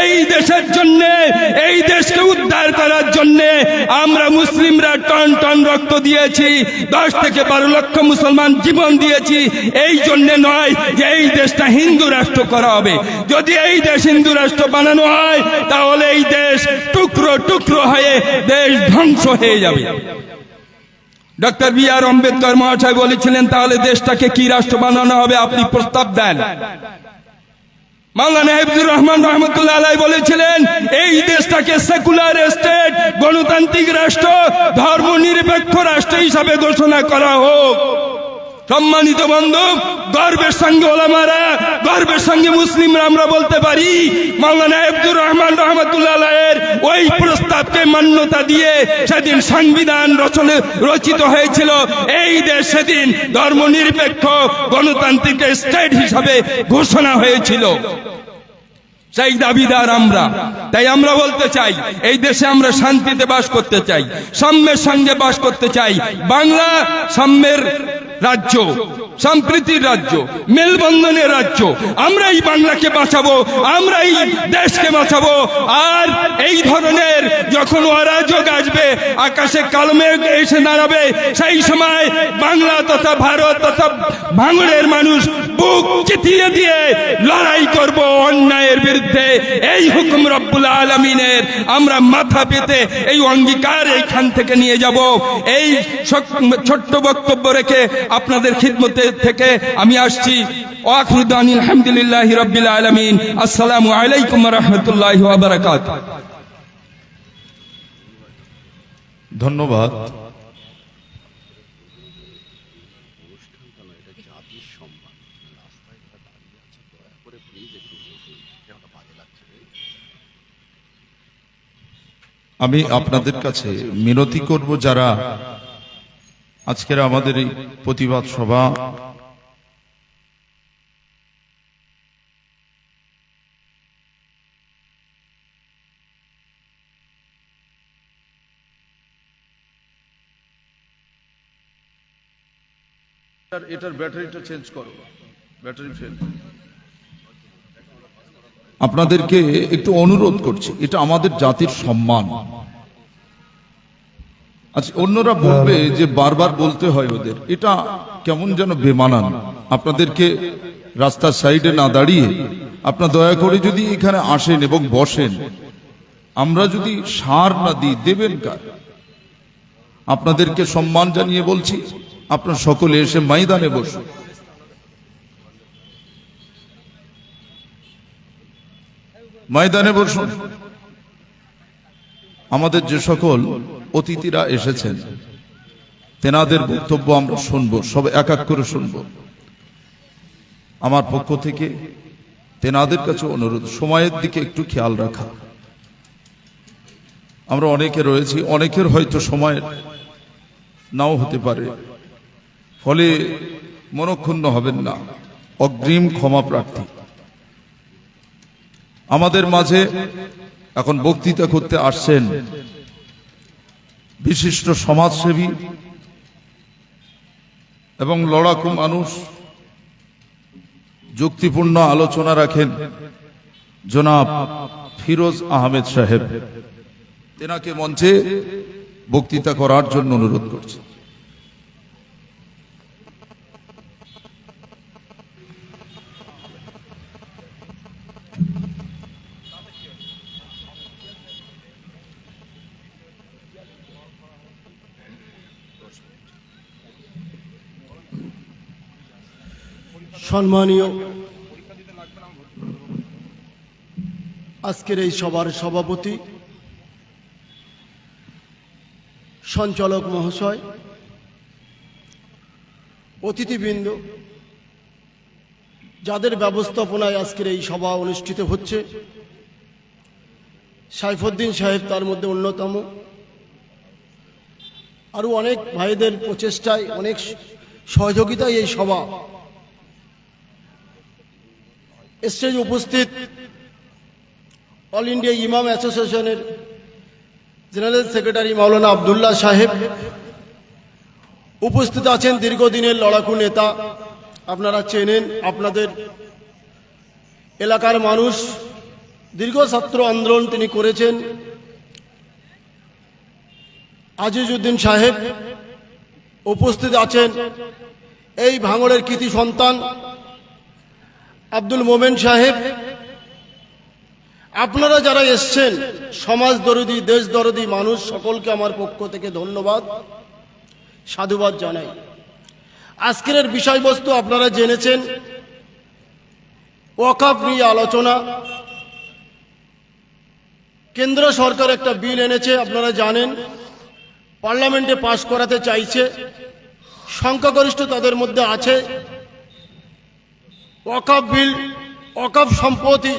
এই দেশের জন্য, এই দেশকে উদ্ধার করার জন্য আমরা মুসলিমরা টন টন রক্ত দিয়েছি, 10 থেকে 12 লক্ষ মুসলমান জীবন দিয়েছি। এই জন্য নয় যে এই দেশটা হিন্দু রাষ্ট্র করা হবে। যদি এই দেশ হিন্দু রাষ্ট্র বানানো হয় তাহলে এই দেশ টুকরো টুকরো হয়ে দেশ ধ্বংস হয়ে যাবে। Doctor B.R.. আম্বেদকর মহাশয় বলেছিলেন তাহলে দেশটাকে কি রাষ্ট্র বানানো হবে, আপনি প্রস্তাব দেন। মাওলানা হাফিজুর রহমান রহমতুল্লাহ আলাইহি বলেছিলেন এই দেশটাকে সেকুলার স্টেট, গণতান্ত্রিক রাষ্ট্র, ধর্মনিরপেক্ষ রাষ্ট্র হিসাবে ঘোষণা করা হোক। সম্মানিত বন্ধু, গর্বের সঙ্গে ওলামারা, গর্বের সঙ্গে মুসলিমরা আমরা বলতে পারি মাওলানা হাফিজুর রহমান রহমতুল্লাহ আলাইহির ওই প্রস্তাবকে মান্যতা দিয়ে সেদিন সংবিধান রচিত হয়েছিল। এই দেশ সেদিন ধর্মনিরপেক্ষ গণতান্ত্রিক স্টেট হিসাবে ঘোষণা হয়েছিল। সেই দাবিদার আমরা। তাই আমরা বলতে চাই এই দেশে আমরা শান্তিতে বাস করতে চাই, সাম্যের সঙ্গে বাস করতে চাই। বাংলা সাম্যের রাজ্য, সম্প্রীতির রাজ্য, মেলবন্ধনের রাজ্য। আমরা এই বাংলাকে বাঁচাবো, আমরা এই দেশকে বাঁচাবো। আর এই ধরনের যখন অরাজক আসবে, আকাশে কালো মেঘ এসে দাঁড়াবে, সেই সময় বাংলা তথা ভারত তথা ভাঙড়ের মানুষ বুক চিতিয়ে দিয়ে লড়াই করব অন্যায়ের বিরুদ্ধে। এই হুকুম রব্বুল আলামিনের আমরা মাথা পেতে এই অঙ্গীকার এইখান থেকে নিয়ে যাব। এই ছোট্ট বক্তব্য রেখে আপনাদের খিদমতে থেকে আমি আসছি। ওয়াখিরু দাওয়ানা আলহামদুলিল্লাহি রাব্বিল আলামিন। আসসালামু আলাইকুম ওয়া রাহমাতুল্লাহি ওয়া বারাকাতুহু। ধন্যবাদ। আমি আপনাদের কাছে মিনতি করব, যারা আজকের আমাদের এই প্রতিবাদ সভা এটার ব্যাটারিটা চেঞ্জ করো, ব্যাটারি ফেল। আপনাদেরকে একটু অনুরোধ করছি, এটা আমাদের জাতির সম্মান। আচ্ছা, অন্যরা বলবে যে বারবার বলতে হয় ওদের, এটা কেমন যেন বেমানান। আপনাদেরকে রাস্তার সাইডে না দাঁড়িয়ে আপনারা দয়া করে যদি এখানে আসেন এবং বসেন, আমরা যদি সার না দিই দেবেন কার? আপনাদেরকে সম্মান জানিয়ে বলছি, আপনারা সকলে এসে ময়দানে বসুন। ময়দানে বসুন। আমাদের যে সকল অতিথিরা এসেছেন তেনাদের বক্তব্য আমরা শুনবো, সব এক এক করে শুনবো। আমার পক্ষ থেকে তেনাদের কাছে অনুরোধ, সময়ের দিকে একটু খেয়াল রাখা। আমরা অনেকে রয়েছি, অনেকের হয়তো সময়ের নাও হতে পারে, ফলে মনক্ষুণ্ণ হবেন না, অগ্রিম ক্ষমা প্রার্থী। আমাদের মাঝে এখন বক্তৃতা করতে আসছেন বিশিষ্ট সমাজসেবী এবং লড়াকু মানুষ, যুক্তিপূর্ণ আলোচনা রাখেন জনাব ফিরোজ আহমেদ সাহেব। তেনাকে মঞ্চে বক্তৃতা করার জন্য অনুরোধ করছি। সম্মানীয় আজকের এই সভার সভাপতি, সঞ্চালক মহাশয়, অতিথিবৃন্দ, যাদের ব্যবস্থাপনায় আজকের এই সভা অনুষ্ঠিত হচ্ছে, সাইফুদ্দিন সাহেব তার মধ্যে অন্যতম, আরো অনেক ভাইদের প্রচেষ্টায়, অনেক সহযোগিতায় এই সভা। স্টেজে উপস্থিত অল ইন্ডিয়া ইমাম অ্যাসোসিয়েশনের জেনারেল সেক্রেটারি মাওলানা আব্দুল্লাহ সাহেব, উপস্থিত আছেন দীর্ঘদিনের লড়াকু নেতা, আপনারা চেনেন, আপনাদের এলাকার মানুষ, দীর্ঘ ছাত্র আন্দোলন তিনি করেছেন, আজিজউদ্দিন সাহেব উপস্থিত আছেন, এই ভাঙড়ের কৃতি সন্তান আব্দুল মোমেন সাহেব। আপনারা যারা এসছেন, সমাজ দরদি, দেশ দরদি মানুষ, সকলকে আমার পক্ষ থেকে ধন্যবাদ, সাধুবাদ জানাই। আজকের বিষয়বস্তু আপনারা জেনেছেন, ওয়াকফ নিয়ে আলোচনা। কেন্দ্র সরকার একটা বিল এনেছে, আপনারা জানেন, পার্লামেন্টে পাশ করাতে চাইছে, সংখ্যাগরিষ্ঠ তাদের মধ্যে আছে। ওয়াকফ বিল, ওয়াকফ সম্পত্তি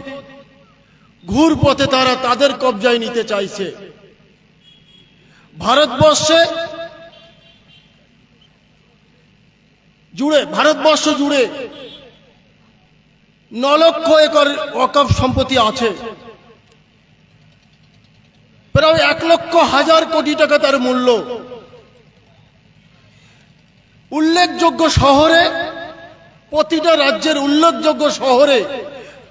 ঘুর পথে তারা তাদের কবজায় নিতে চাইছে। ভারতবর্ষ জুড়ে 9 লক্ষ একর ওয়াকফ সম্পত্তি আছে, প্রায় 1,00,000 কোটি টাকা তার মূল্য। উল্লেখযোগ্য শহরে, প্রতিটা রাজ্যের উল্লেখযোগ্য শহরে,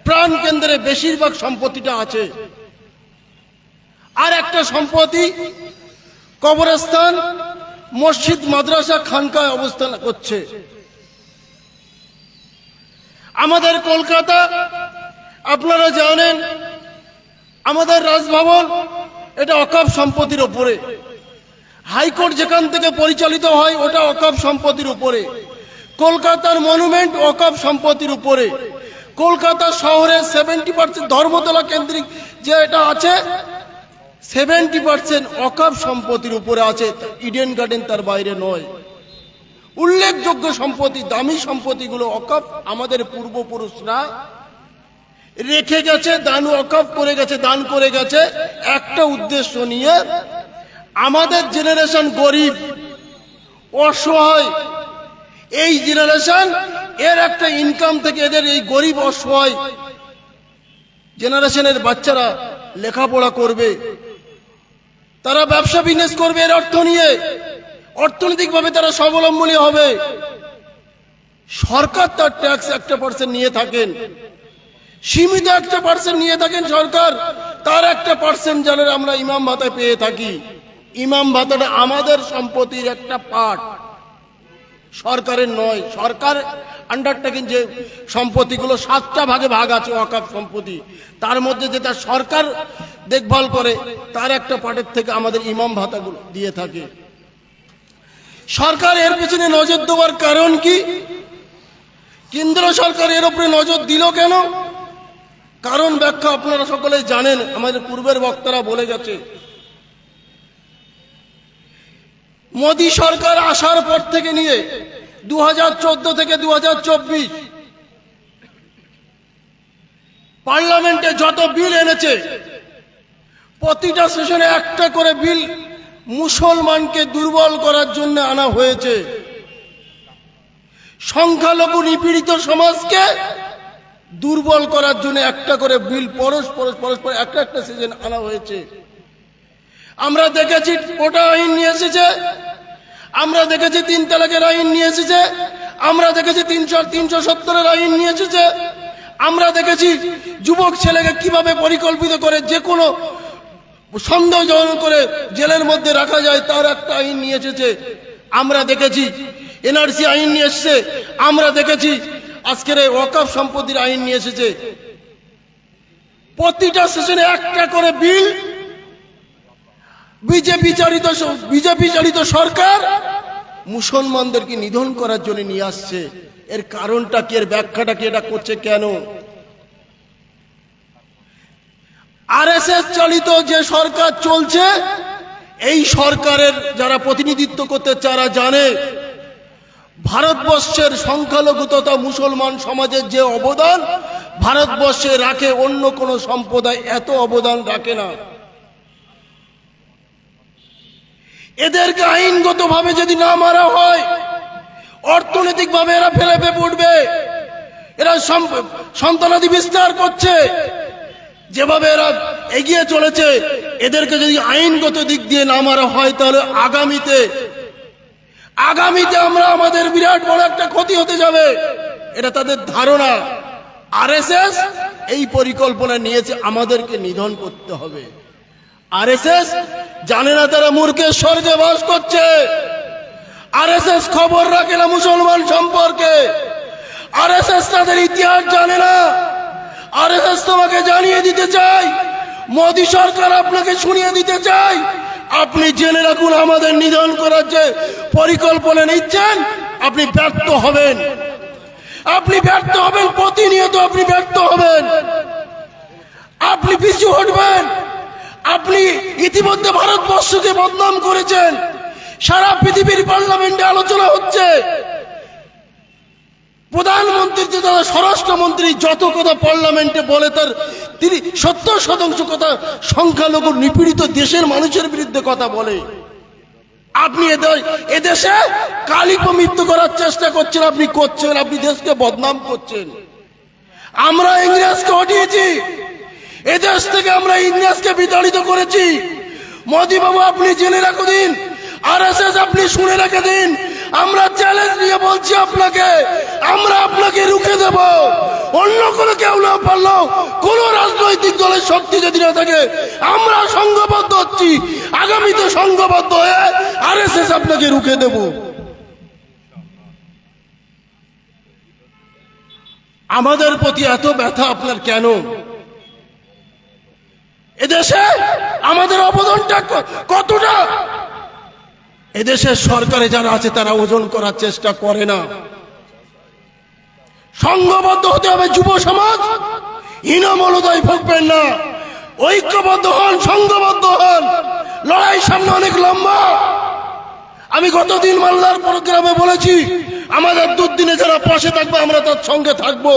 প্রাণ কেন্দ্রে বেশিরভাগ সম্পত্তিটা আছে। আর একটা সম্পত্তি কবরস্থান, মসজিদ, মাদ্রাসা, খানকায় অবস্থান করছে। আমাদের কলকাতা, আপনারা জানেন, আমাদের রাজভবন এটা ওয়াকফ সম্পত্তির উপরে। হাইকোর্ট যেখান থেকে পরিচালিত হয় ওটা ওয়াকফ সম্পত্তির উপরে। কলকাতার মনুমেন্ট ওয়াকফ সম্পত্তির উপরে। কলকাতা শহরে 70% ধর্মতলা কেন্দ্রিক যে এটা আছে, 70% ওয়াকফ সম্পত্তির উপরে আছে। ইডেন গার্ডেন তার বাইরে নয়। উল্লেখযোগ্য সম্পত্তি, দামি সম্পত্তিগুলো ওয়াকফ আমাদের পূর্বপুরুষরা রেখে গেছে, দান ওয়াকফ করে গেছে, দান করে গেছে একটা উদ্দেশ্য নিয়ে। আমাদের জেনারেশন গরিব, অসহায়, এই জেনারেশন এর একটা ইনকাম থেকে এদের এই গরিব অসহায় জেনারেশনের বাচ্চারা লেখাপড়া করবে, তারা ব্যবসা বিজনেস করবে, এর অর্থ নিয়ে অর্থনৈতিকভাবে তারা স্বাবলম্বী হবে। সরকার তার ট্যাক্স 1% নিয়ে থাকেন, সীমিত 1% নিয়ে থাকেন সরকার, তার 1% জানেন আমরা ইমাম ভাতায় পেয়ে থাকি। ইমাম ভাতাটা আমাদের সম্পত্তির একটা পার্ট, সরকারের নয়। সরকার আন্ডারটেকিং যে সম্পত্তিগুলো 7টা ভাগে ভাগ আছে ওয়াকফ সম্পত্তি, তার মধ্যে যেটা সরকার দেখভাল করে তার একটা পার্টের থেকে আমাদের ইমাম ভাতাগুলো দিয়ে থাকে। সরকার এর পেছনে নজর দেওয়ার কারণ কি? কেন্দ্র সরকার এর উপরে নজর দিল কেন? কারণ ব্যাখ্যা আপনারা সকলে জানেন, আমাদের পূর্বের বক্তারা বলে গেছে। মোদী সরকার আসার পর থেকে নিয়ে 2014 থেকে 2024 পার্লামেন্টে যত বিল এনেছে, প্রতিটা সেশনে একটা করে বিল মুসলমানকে দুর্বল করার জন্য আনা হয়েছে, সংখ্যালঘু নিপীড়িত সমাজকে দুর্বল করার জন্য একটা করে বিল পরস্পর একটা সিজন আনা হয়েছে। আমরা দেখেছি কোটা আইন নিয়ে এসেছে, আমরা দেখেছি 3 তালাকের আইন নিয়ে এসেছে, আমরা দেখেছি 370-এর আইন নিয়ে এসেছে, আমরা দেখেছি যুবক ছেলেকে কিভাবে পরিকল্পিত করে যে কোনো সন্দেহজনক করে জেলের মধ্যে রাখা যায় তার একটা আইন নিয়ে এসেছে, আমরা দেখেছি এনআরসি আইন নিয়ে এসেছে, আমরা দেখেছি আজকের এই ওয়াকফ সম্পত্তির আইন নিয়ে এসেছে। প্রতিটা সেশনে একটা করে বিল বিজেপি চালিত সরকার মুসলমানদেরকে নিধন করার জন্য নিয়ে আসছে। এর কারণটা কি, এর ব্যাখ্যাটা কি, এটা করছে কেন? আরএসএস চালিত যে সরকার চলছে, এই সরকারের যারা প্রতিনিধিত্ব করতে তারা জানে ভারতবর্ষের সংখ্যালঘু তথা মুসলমান সমাজের যে অবদান ভারতবর্ষে রাখে, অন্য কোন সম্প্রদায় এত অবদান রাখে না। এদেরকে আইনগতভাবে যদি না মারা হয়, অর্থনৈতিকভাবে এরা ফেলে পড়বে। এরা সন্তানাদি বিস্তার করছে, যেভাবে এরা এগিয়ে চলেছে, এদেরকে যদি আইনগত দিক দিয়ে না মারা হয় তাহলে আগামীতে আমরা আমাদের বিরাট বড় একটা ক্ষতি হতে যাবে, এটা তাদের ধারণা। আরএসএস এই পরিকল্পনা নিয়েছে আমাদেরকে নিধন করতে হবে। আরএসএস জানে না তারা মূর্খের স্বর্গে বাস করছে। আরএসএস খবর রাখে না মুসলমান সম্পর্কে। আরএসএস তাদের ইতিহাস জানে না। আরএসএস তোমাকে জানিয়ে দিতে চাই, মোদী সরকার আপনাকে শুনিয়ে দিতে চাই, আপনি জেনে রাখুন আমাদের নিধন করার যে পরিকল্পনা নিচ্ছেন আপনি ব্যর্থ হবেন। আপনি ব্যর্থ হবেন, প্রতিনিয়ত আপনি ব্যর্থ হবেন, আপনি পিছু হটবেন। আপনি ইতিমধ্যে ভারতবর্ষকে বদনাম করেছেন, সারা পৃথিবীর পার্লামেন্টে আলোচনা হচ্ছে। প্রধানমন্ত্রী তথা স্বরাষ্ট্রমন্ত্রী যত কথা পার্লামেন্টে বলে তার তিনি 70% কথা সংখ্যালঘু নিপীড়িত দেশের মানুষের বিরুদ্ধে কথা বলে। আপনি এদেশে কালী পবিত্র করার চেষ্টা করছেন, আপনি দেশকে বদনাম করছেন। আমরা ইংরেজকে হটিয়েছি, এদেশ থেকে আমরা ইংরেজকে বিতাড়িত করেছি। মোদী বাবু আপনি জেনে রাখুন দিন, আরএসএস আপনি শুনে রেখে দিন, আমরা চ্যালেঞ্জ নিয়ে বলছি আপনাকে, আমরা আপনাকে রুখে দেব। অন্য কোনো কেউ না পারলেও কোন রাজনৈতিক দলের শক্তি যদি না থাকে, আমরা সংঘবদ্ধ হচ্ছি, আগামীতে সংঘবদ্ধ হয়ে আরএসএস আপনাকে রুখে দেব। আমাদের প্রতি এত ব্যথা আপনার কেন? এদেশে আমাদের অবদানটা কতটা? এদেশের সরকারে যারা আছে তারা ওজন করার চেষ্টা করে না। সংঘবদ্ধ হতে হবে যুব সমাজ, হীনমলতায় ভুগবেন না, ঐক্যবদ্ধ হন, সংঘবদ্ধ হন। লড়াই সামনে অনেক লম্বা। আমি গতদিন মালদার প্রোগ্রামে বলেছি, আমাদের দুর্দিনে যারা পাশে থাকবে আমরা তার সঙ্গে থাকবো।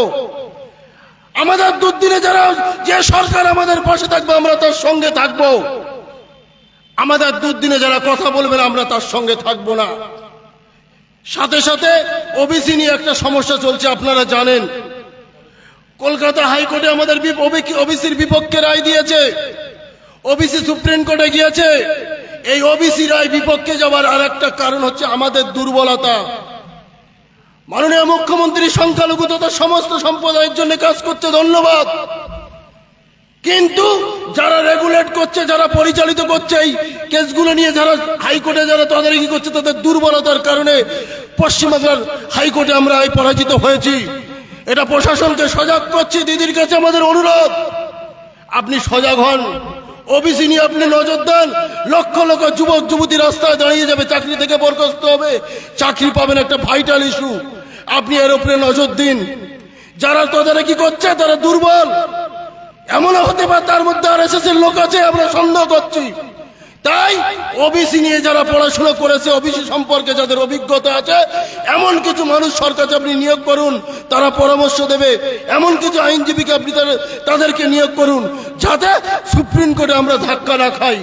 আমাদের দুর্দিনে যারা যে সরকার আমাদের পাশে থাকবে আমরা তার সঙ্গে থাকবো। আমাদের দুর্দিনে যারা কথা বলবেন আমরা তার সঙ্গে থাকবো না। সাথে সাথে ওবিসি নিয়ে একটা সমস্যা চলছে, আপনারা জানেন। কলকাতা হাইকোর্টে আমাদের ওবিসির বিপক্ষে রায় দিয়েছে, ওবিসি সুপ্রিম কোর্টে গিয়েছে। এই ওবিসি রায় বিপক্ষে যাওয়ার আর একটা কারণ হচ্ছে আমাদের দুর্বলতা। মাননীয় মুখ্যমন্ত্রী সংখ্যালঘু তথা সমস্ত সম্প্রদায়ের জন্য কাজ করছে, ধন্যবাদ। কিন্তু যারা রেগুলেট করছে, যারা পরিচালিত করছে এই কেসগুলো নিয়ে, যারা হাইকোর্টে যারা তদারকি করছে, তাদের দুর্বলতার কারণে পশ্চিমবাংলার হাইকোর্টে আমরা পরাজিত হয়েছি। এটা প্রশাসনকে সজাগ করছি। দিদির কাছে আমাদের অনুরোধ, আপনি সজাগ হন, ওবিসি নিয়ে আপনি নজর দেন। লক্ষ লক্ষ যুবক যুবতী রাস্তায় দাঁড়িয়ে যাবে, চাকরি থেকে বরখাস্ত হবে, চাকরি পাবেন, একটা ভাইটাল ইস্যু। আপনি এর উপরে নজর দিন। যারা তদারকি করছে তারা দুর্বল, এমনও হতে পারে তার মধ্যে আরএসএস এর লোক আছে, আমরা সন্দেহ করছি। তাই ওবিসি নিয়ে যারা পড়াশোনা করেছে, ওবিসি সম্পর্কে যাদের অভিজ্ঞতা আছে, এমন কিছু মানুষ সরকার আপনি নিয়োগ করুন, তারা পরামর্শ দেবে। এমন কিছু আইনজীবীকে আপনি তাদেরকে নিয়োগ করুন, যাতে সুপ্রিম কোর্টে আমরা ধাক্কা না খাই।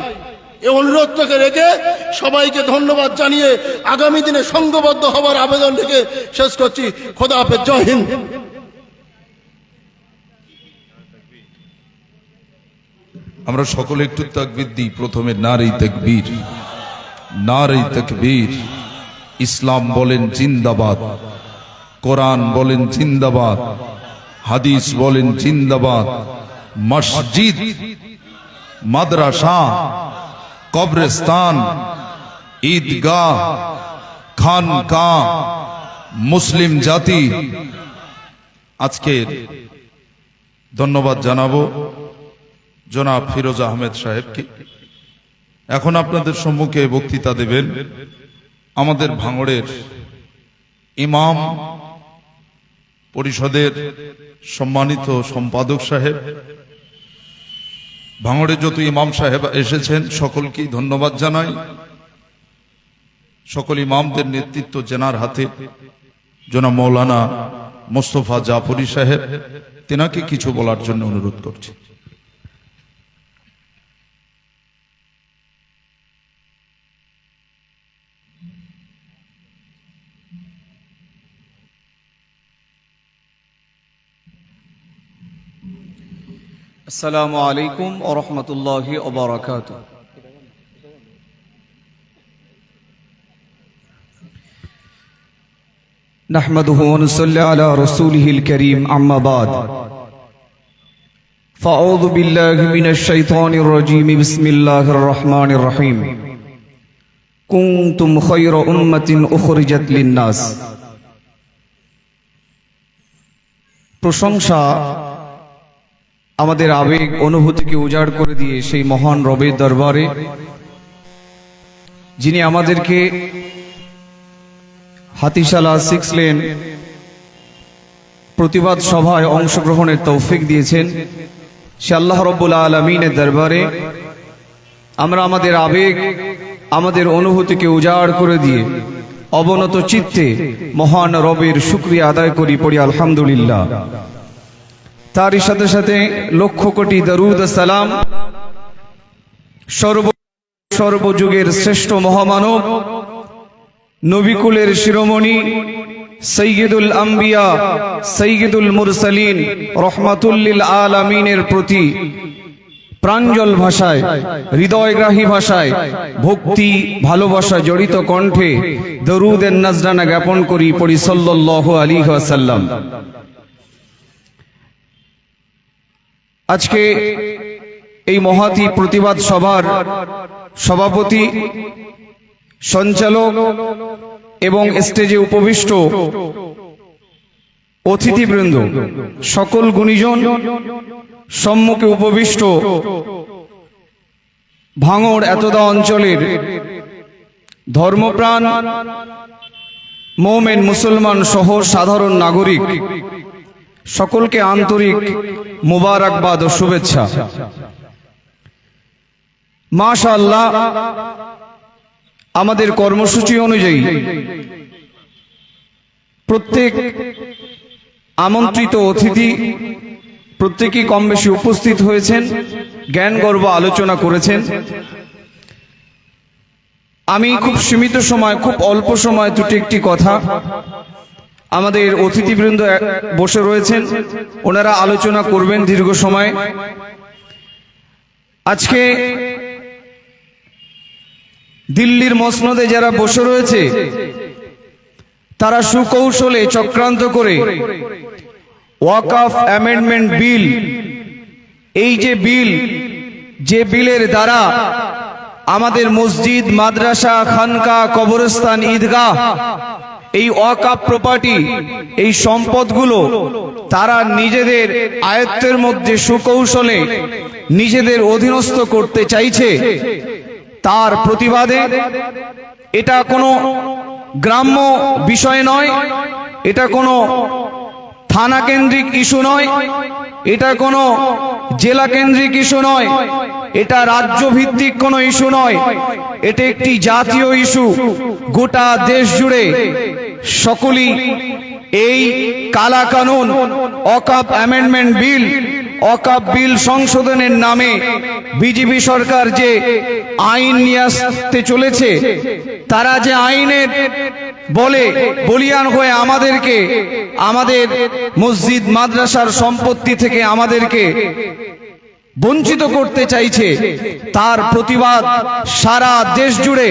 এই অনুরোধটাকে রেখে সবাইকে ধন্যবাদ জানিয়ে আগামী দিনে সংঘবদ্ধ হবার আবেদন রেখে শেষ করছি। খোদা হাফেজ, জয় হিন্দ। আমরা সকলে একটু তাকবীর দিই। প্রথমে নারে তাকবীর, নারে তাকবীর। ইসলাম বলেন জিন্দাবাদ, কোরআন বলেন জিন্দাবাদ, হাদিস বলেন জিন্দাবাদ। মসজিদ, মাদ্রাসা, কবরস্থান, ঈদগাহ, খানকাহ, মুসলিম জাতি আজকে ধন্যবাদ জানাবো জনাব ফিরোজ আহমেদ সাহেবকে। এখন আপনাদের সম্মুখে বক্তৃতা দেবেন আমাদের ভাঙড়ের ইমাম পরিষদের সম্মানিত সম্পাদক সাহেব। ভাঙড়ে যত ইমাম সাহেব এসেছেন সকলকেই ধন্যবাদ জানাই। সকল ইমামদের নেতৃত্ব জেনার হাতে জনাব মৌলানা মোস্তফা জাফরি সাহেব, তেনাকে কিছু বলার জন্য অনুরোধ করছি। আসসালামু আলাইকুম ওয়া রাহমাতুল্লাহি ওয়া বারাকাতুহু। নাহমাদুহু ওয়া নুসাল্লি আলা রাসূলিহিল কারীম, আম্মা বাদ। ফাআউযু বিল্লাহি মিনাশ শাইতানির রাজীম, বিসমিল্লাহির রহমানির রহিম। কুনতুম খায়রা উম্মাতিন উখরিজাত লিন-নাস। প্রশংসা আমাদের আবেগ অনুভূতিকে উজাড় করে দিয়ে সেই মহান রবের দরবারে, যিনি আমাদেরকে হাতিশালা 6 লেন প্রতিবাদ সভায় অংশগ্রহণের তৌফিক দিয়েছেন। সে আল্লাহ রাব্বুল আলামিনের দরবারে আমরা আমাদের আবেগ, আমাদের অনুভূতিকে উজাড় করে দিয়ে অবনত চিত্তে মহান রবের শুকরিয়া আদায় করি, পড়ি আলহামদুলিল্লাহ। তারই সাথে সাথে লক্ষ কোটি দরুদ সালাম সর্বযুগের শ্রেষ্ঠ মহামানব, নবিকুলের শিরোমণি, সৈয়দুল আম্বিয়া, সৈয়দুল মুরসালিন, রহমাতুল লিল আলামিনের প্রতি প্রাঞ্জল ভাষায়, হৃদয়গ্রাহী ভাষায়, ভক্তি ভালোবাসা জড়িত কণ্ঠে দরুদের নজরানা জ্ঞাপন করি, পড়ি সাল্লাল্লাহু আলাইহি ওয়াসাল্লাম। আজকে এই মহাতি প্রতিবাদ সভার সভাপতি, সঞ্চালক এবং স্টেজে উপবিষ্ট অতিথিবৃন্দ, সকল গুণীজন, সম্মুখে উপবিষ্ট ভাঙড় এতদা অঞ্চলের ধর্মপ্রাণ মুমিন মুসলমান সহ সাধারণ নাগরিক, সকলকে আন্তরিক মুবারকবাদ ও শুভেচ্ছা। মাশাআল্লাহ, আমাদের কর্মসূচি অনুযায়ী প্রত্যেক আমন্ত্রিত অতিথি প্রত্যেকেই কম বেশি উপস্থিত হয়েছেন, জ্ঞান গর্ব আলোচনা করেছেন। আমি খুব সীমিত সময়, খুব অল্প সময় দুটি একটি কথা, আমাদের অতিথিবৃন্দ বসে রয়েছেন, ওনারা আলোচনা করবেন দীর্ঘ সময়। আজকে দিল্লির মসনদে যারা বসে রয়েছে তারা সুকৌশলে চক্রান্ত করে ওয়াকফ অ্যামেন্ডমেন্ট বিল, এই যে বিল, যে বিলের দ্বারা আমাদের মসজিদ, মাদ্রাসা, খানকা, কবরস্থান, ঈদগাহ, এই ওয়াকফ প্রপার্টি, এই সম্পদগুলো তারা নিজেদের আয়ত্তের মধ্যে সুকৌশলে নিজেদের অধীনস্থ করতে চাইছে, তার প্রতিবাদে এটা কোনো গ্রাম্য বিষয় নয়, এটা কোনো থানা কেন্দ্রিক ইস্যু নয়, এটা কোনো জেলা কেন্দ্রিক ইস্যু নয়, এটা রাজ্য ভিত্তিক কোনো ইস্যু নয়, এটা একটি জাতীয় ইস্যু। গোটা দেশ জুড়ে সকলেই এই কালা কানুন, ওয়াকফ অ্যামেন্ডমেন্ট বিল ওয়াকফ বিল সংশোধনের নামে বিজেপি সরকার যে আইন নিয়ে আসতে চলেছে, তারা যে আইনের বলে বলিয়ান হয়ে আমাদেরকে আমাদের মসজিদ মাদ্রাসার সম্পত্তি থেকে আমাদেরকে বঞ্চিত করতে চাইছে, তার প্রতিবাদ সারা দেশ জুড়ে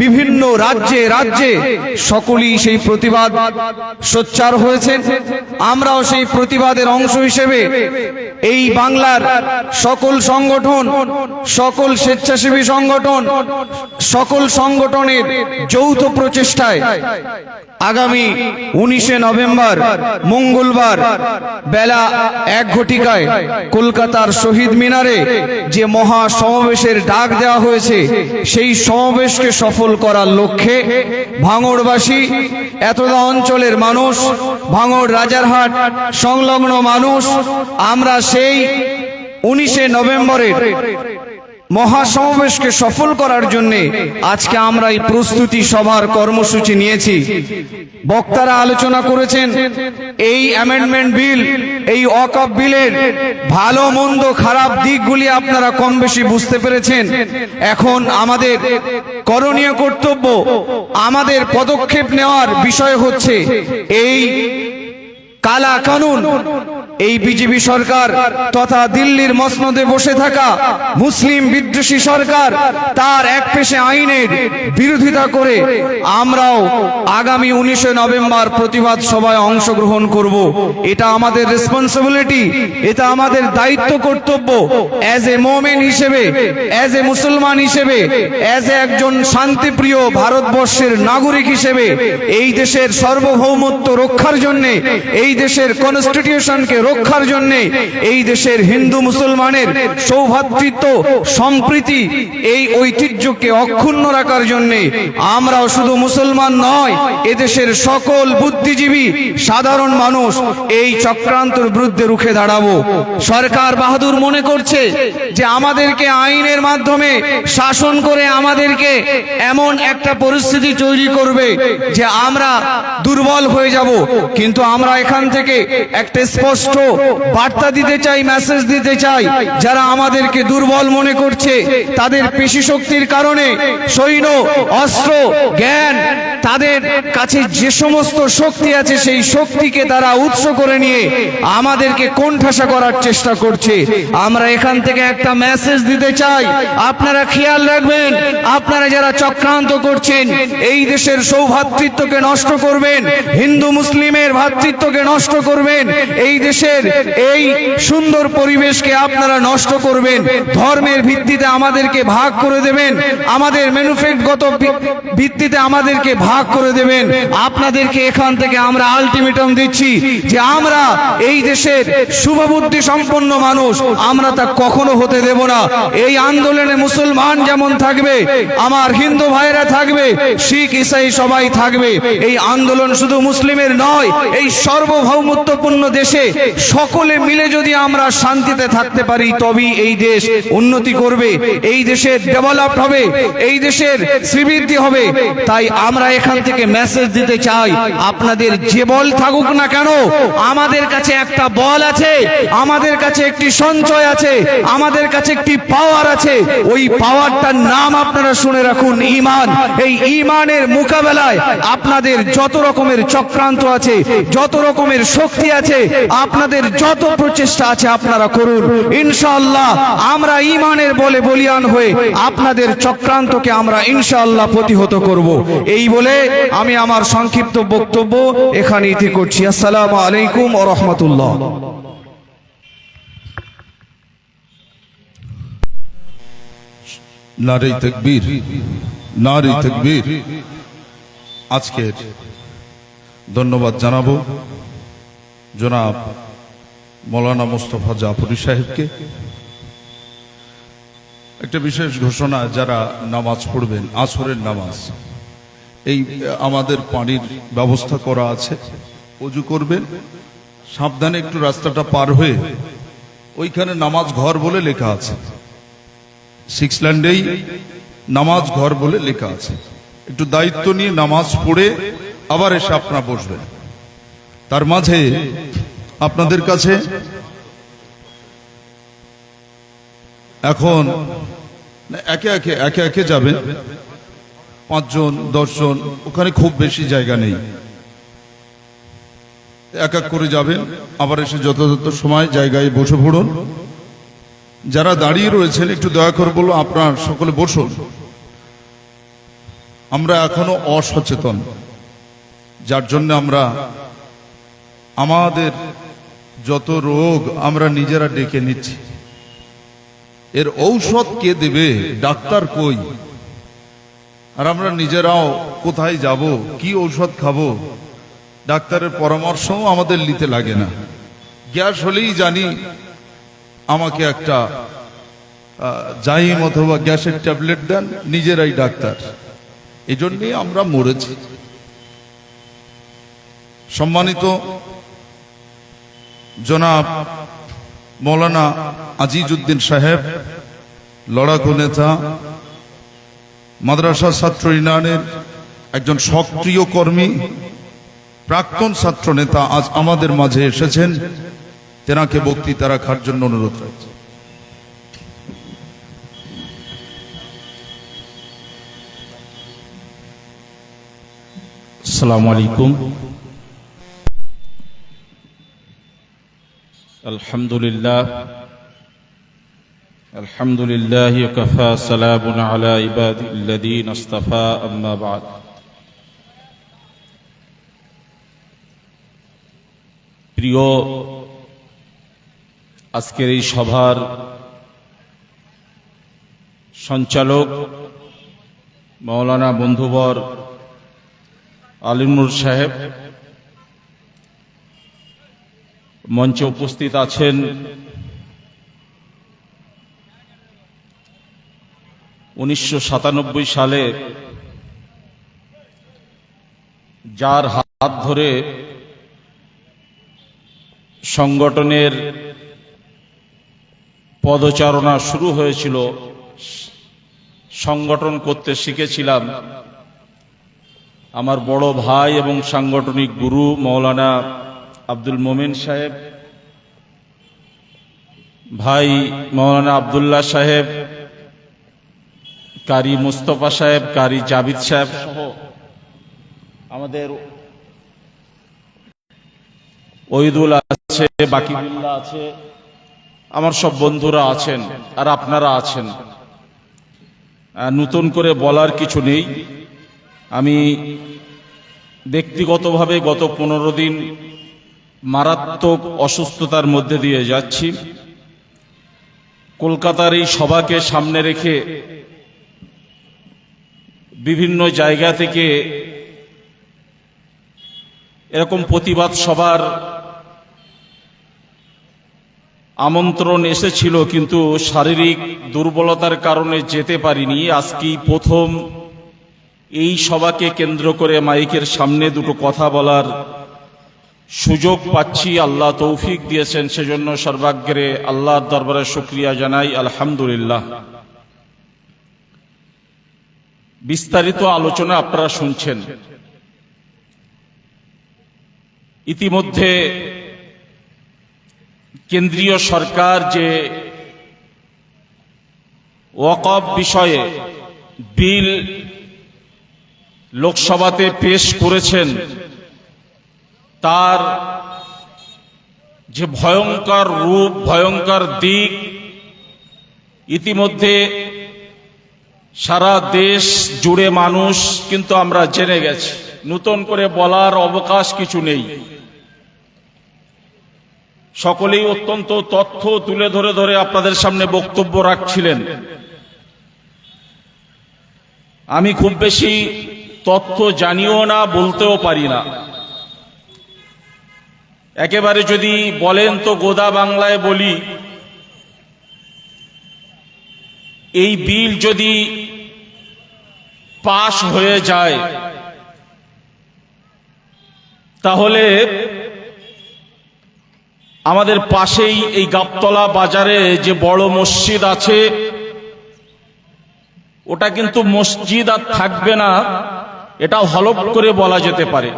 বিভিন্ন রাজ্যে রাজ্যে সকলেই সেই প্রতিবাদ সোচ্চার হয়েছে। আমরাও সেই প্রতিবাদের অংশ হিসেবে এই বাংলার সকল সংগঠন, সকল স্বেচ্ছাসেবী সংগঠন, সকল সংগঠনের যৌথ প্রচেষ্টায় আগামী 19শে নভেম্বর মঙ্গলবার বেলা 1 ঘটিকায় কলকাতার শহীদ মিনারে যে মহা সমাবেশের ডাক দেওয়া হয়েছে, সেই সমাবেশকে সফল করার লক্ষ্যে ভাঙড়বাসী, এতদা অঞ্চলের মানুষ, ভাঙড় রাজারহাট সংলগ্ন মানুষ, আমরা সেই 19শে নভেম্বরের মহাসমাবেশকে সফল করার জন্য আজকে আমরা এই প্রস্তুতি সভার কর্মসূচি নিয়েছি। বক্তারা আলোচনা করেছেন এই অ্যামেন্ডমেন্ট বিল, এই ওয়াকফ বিলের ভালো মন্দ খারাপ দিকগুলি আপনারা কম বেশি বুঝতে পেরেছেন। এখন আমাদের করণীয় কর্তব্য, আমাদের পদক্ষেপ নেওয়ার বিষয় হচ্ছে এই কালা কানুন, এই বিজেপি সরকার তথা দিল্লির মসনদে বসে থাকা মুসলিম বিদ্বেষী সরকার, তার এক পেশে আইনের বিরোধিতা করে আমরাও আগামী 19শে নভেম্বর প্রতিবাদ সভায় অংশগ্রহণ করব। এটা আমাদের রেসপন্সিবিলিটি, এটা আমাদের দায়িত্ব কর্তব্য অ্যাজ এ মোমেন হিসেবে, অ্যাজ এ মুসলমান হিসেবে, অ্যাজ এ একজন শান্তিপ্রিয় ভারতবর্ষের নাগরিক হিসেবে এই দেশের সার্বভৌমত্ব রক্ষার জন্য, এই দেশের কনস্টিটিউশনকে রক্ষার জন্য, এই দেশের হিন্দু মুসলমানের সৌভ্রাতৃত্ব সম্প্রীতি এই ঐতিহ্যকে অক্ষুণ্ণ রাখার জন্য আমরাও শুধু মুসলমান নয়, এদেশের সকল বুদ্ধিজীবী সাধারণ মানুষ এই চক্রান্তের বিরুদ্ধে রুখে দাঁড়াবো। সরকার বাহাদুর মনে করছে যে আমাদেরকে আইনের মাধ্যমে শাসন করে আমাদেরকে এমন একটা পরিস্থিতি তৈরি করবে যে আমরা দুর্বল হয়ে যাব, কিন্তু আমরা এখান থেকে একটা স্পষ্ট বার্তা দিতে চাই, মেসেজ দিতে চাই, যারা আমাদেরকে দুর্বল মনে করছে, তাদের পেশি শক্তির কারণে সৈন্য অস্ত্র জ্ঞান তাদের কাছে যে সমস্ত শক্তি আছে, সেই শক্তিকে তারা উৎস করে নিয়ে আমাদেরকে কোণঠাসা করার চেষ্টা করছে। আমরা এখান থেকে একটা মেসেজ দিতে চাই, আপনারা খেয়াল রাখবেন, আপনারা যারা চক্রান্ত করছেন, এই দেশের সৌভ্রাতৃত্বকে নষ্ট করবেন, হিন্দু মুসলিমের ভ্রাতৃত্বকে নষ্ট করবেন, এই দেশের এই সুন্দর পরিবেশকে আপনারা নষ্ট করবেন, ধর্মের ভিত্তিতে আমাদেরকে ভাগ করে দেবেন, আমাদের ম্যানুফ্যাক্টগত ভিত্তিতে আমাদেরকে ভাগ করে দেবেন। আপনাদেরকে এখান থেকে আমরা আলটিমেটাম দিচ্ছি যে আমরা এই দেশের শুভবুদ্ধি সম্পন্ন মানুষ, আমরা তা কখনো হতে দেব না। এই আন্দোলনে মুসলমান যেমন থাকবে, আমার হিন্দু ভাইরা থাকবে, শিখ ইসাই সবাই থাকবে। এই আন্দোলন শুধু মুসলিমের নয়, এই সার্বভৌমত্বপূর্ণ দেশে সকলে মিলে যদি আমরা শান্তিতে থাকতে পারি, তবেই এই দেশ উন্নতি করবে, এই দেশের ডেভেলপড হবে, এই দেশের শ্রীবৃদ্ধি হবে। তাই আমরা এখান থেকে মেসেজ দিতে চাই, আপনাদের যে বল থাকুক না কেন, আমাদের কাছে একটা বল আছে, আমাদের কাছে একটি সঞ্চয় আছে, আমাদের কাছে একটি পাওয়ার আছে। ওই পাওয়ারটার নাম আপনারা শুনে রাখুন, ঈমান। এই ঈমানের মোকাবেলায় আপনাদের যত রকমের চক্রান্ত আছে, যত রকমের শক্তি আছে, আপনাদের যত প্রচেষ্টা আছে আপনারা করুন। ইনশাআল্লাহ আমরা ঈমানের বলে বলিয়ান হয়ে আপনাদের চক্রান্তকে আমরা ইনশাআল্লাহ প্রতিহত করব। এই বলে আমি আমার সংক্ষিপ্ত বক্তব্য এখানে ইতি করছি। আসসালামু আলাইকুম ওয়া রাহমাতুল্লাহ। নারে তাকবীর, নারে তাকবীর। আজকের ধন্যবাদ জানাবো জনাব মৌলানা মুস্তফা জাফরি সাহেবকে। একটা বিশেষ ঘোষণা, যারা নামাজ পড়বেন আসরের নামাজ, এই আমাদের পানির ব্যবস্থা করা আছে, ওযু করবেন, সাবধানে একটু রাস্তাটা পার হয়ে ওইখানে নামাজ ঘর বলে লেখা আছে, 6 ল্যান্ডেই নামাজ ঘর বলে লেখা আছে। একটু দায়িত্ব নিয়ে নামাজ পড়ে আবার এসে আপনারা বসবেন। তার মাঝে আপনাদের কাছে এখন একে একে যাবেন, 5 জন 10 জন, ওখানে খুব বেশি জায়গা নেই, এক এক করে যাবেন, আবার এসে যথাযথ সময় জায়গায় বসে পড়ুন। যারা দাঁড়িয়ে রয়েছেন একটু দয়া করে বলবো আপনার সকলে বসুন। আমরা এখনো অসচেতন, যার জন্য আমরা আমাদের যত রোগ আমরা নিজেরা ডেকে নিচ্ছি। এর ঔষধ কে দেবে? ডাক্তার কই? আর আমরা নিজেরাও কোথায় যাব, কি ঔষধ খাবো? ডাক্তারের পরামর্শও আমাদের নিতে লাগে না। গ্যাস হলেই জানি আমাকে একটা জাইম অথবা গ্যাসের ট্যাবলেট দেন, নিজেরাই ডাক্তার। এই জন্যই আমরা মরেছি। সম্মানিত জনাব মৌলানা আজিজউদ্দিন সাহেব, লড়াকু নেতা, মাদ্রাসা ছাত্র ইউনিয়নের একজন সক্রিয় কর্মী, প্রাক্তন ছাত্র নেতা, আজ আমাদের মাঝে এসেছেন। তেনাকে বক্তৃতা রাখার জন্য অনুরোধ রাখছি। আসসালামু আলাইকুম। আলহামদুলিল্লাহ ওয়াকাফা, সালামুন আলা ইবাদিল্লাযীনা ইসতাফা, আম্মা বা'দ। প্রিয় আজকের এই সভার সঞ্চালক মাওলানা বন্ধুবর আলিমুর সাহেব, মঞ্চে উপস্থিত আছেন উনিশশো 97 সালে যার হাত ধরে সংগঠনের পদচারণা শুরু হয়েছিল, সংগঠন করতে শিখেছিলাম, আমার বড় ভাই এবং সাংগঠনিক গুরু মাওলানা আব্দুল মোমেন সাহেব, ভাই মাওলানা আব্দুল্লাহ সাহেব, কারি মুস্তফা সাহেব, কারি জাবিদ সাহেব সহ আমাদের ওইদুল আছে, বাকিবুল্লাহ আছে, আমার সব বন্ধুরা আছেন, আর আপনারা আছেন। নতুন করে বলার কিছু নেই। আমি ব্যক্তিগতভাবে গত 15 দিন মারাত্মক অসুস্থতার মধ্যে দিয়ে যাচ্ছি। কলকাতার এই সভাকে সামনে রেখে বিভিন্ন জায়গা থেকে এরকম প্রতিবাদ সভার আমন্ত্রণ এসেছিল, কিন্তু শারীরিক দুর্বলতার কারণে যেতে পারিনি। আজকেই প্রথম এই সভাকে কেন্দ্র করে মাইকের সামনে দুটো কথা বলার সুযোগ পাচ্ছি। আল্লাহ তৌফিক দিয়েছেন, সেজন্য সর্বাগ্রে আল্লাহর দরবারে শুকরিয়া জানাই, আলহামদুলিল্লাহ। বিস্তারিত আলোচনা আপনারা শুনছেন। ইতিমধ্যে কেন্দ্রীয় সরকার যে ওয়াকফ বিষয়ে বিল লোকসভাতে পেশ করেছেন, তার যে ভয়ঙ্কর রূপ, ভয়ঙ্কর দিক ইতিমধ্যে সারা দেশ জুড়ে মানুষ কিন্তু আমরা জেনে গেছি। নতুন করে বলার অবকাশ কিছু নেই। সকলেই অত্যন্ত তথ্য তুলে ধরে আপনাদের সামনে বক্তব্য রাখছিলেন। আমি খুব বেশি তথ্য জানিও না, বলতেও পারি না। একেবারে যদি বলেন তো গোদা বাংলায় বলি, এই বিল যদি পাশ হয়ে যায় তাহলে আমাদের পাশেই এই গাবতলা বাজারে যে বড় মসজিদ আছে, ওটা কিন্তু মসজিদ আর থাকবে না, এটা হলফ করে বলা যেতে পারে।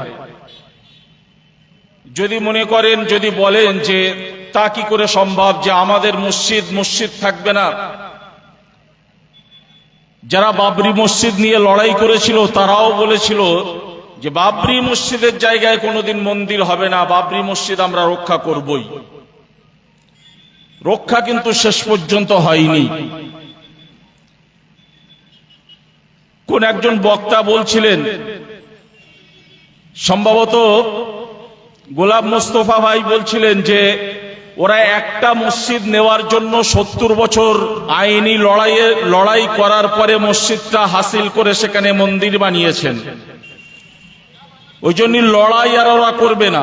যদি মনে করেন, যদি বলেন যে তা কি করে সম্ভব যে আমাদের মসজিদ থাকবে না, যারা বাবরি মসজিদ নিয়ে লড়াই করেছিল তারাও বলেছিল যে বাবরি মসজিদের জায়গায় কোনোদিন মন্দির হবে না, বাবরি মসজিদ আমরা রক্ষা করবই। রক্ষা কিন্তু শেষ পর্যন্ত হয়নি। কোন একজন বক্তা বলছিলেন, সম্ভবত গোলাম মোস্তফা ভাই বলছিলেন, যে ওরা একটা মসজিদ নেওয়ার জন্য 70 বছর আইনি লড়াই করার পরে মসজিদটা হাসিল করে সেখানে মন্দির বানিয়েছেন। ওই জন্য লড়াই আর ওরা করবে না।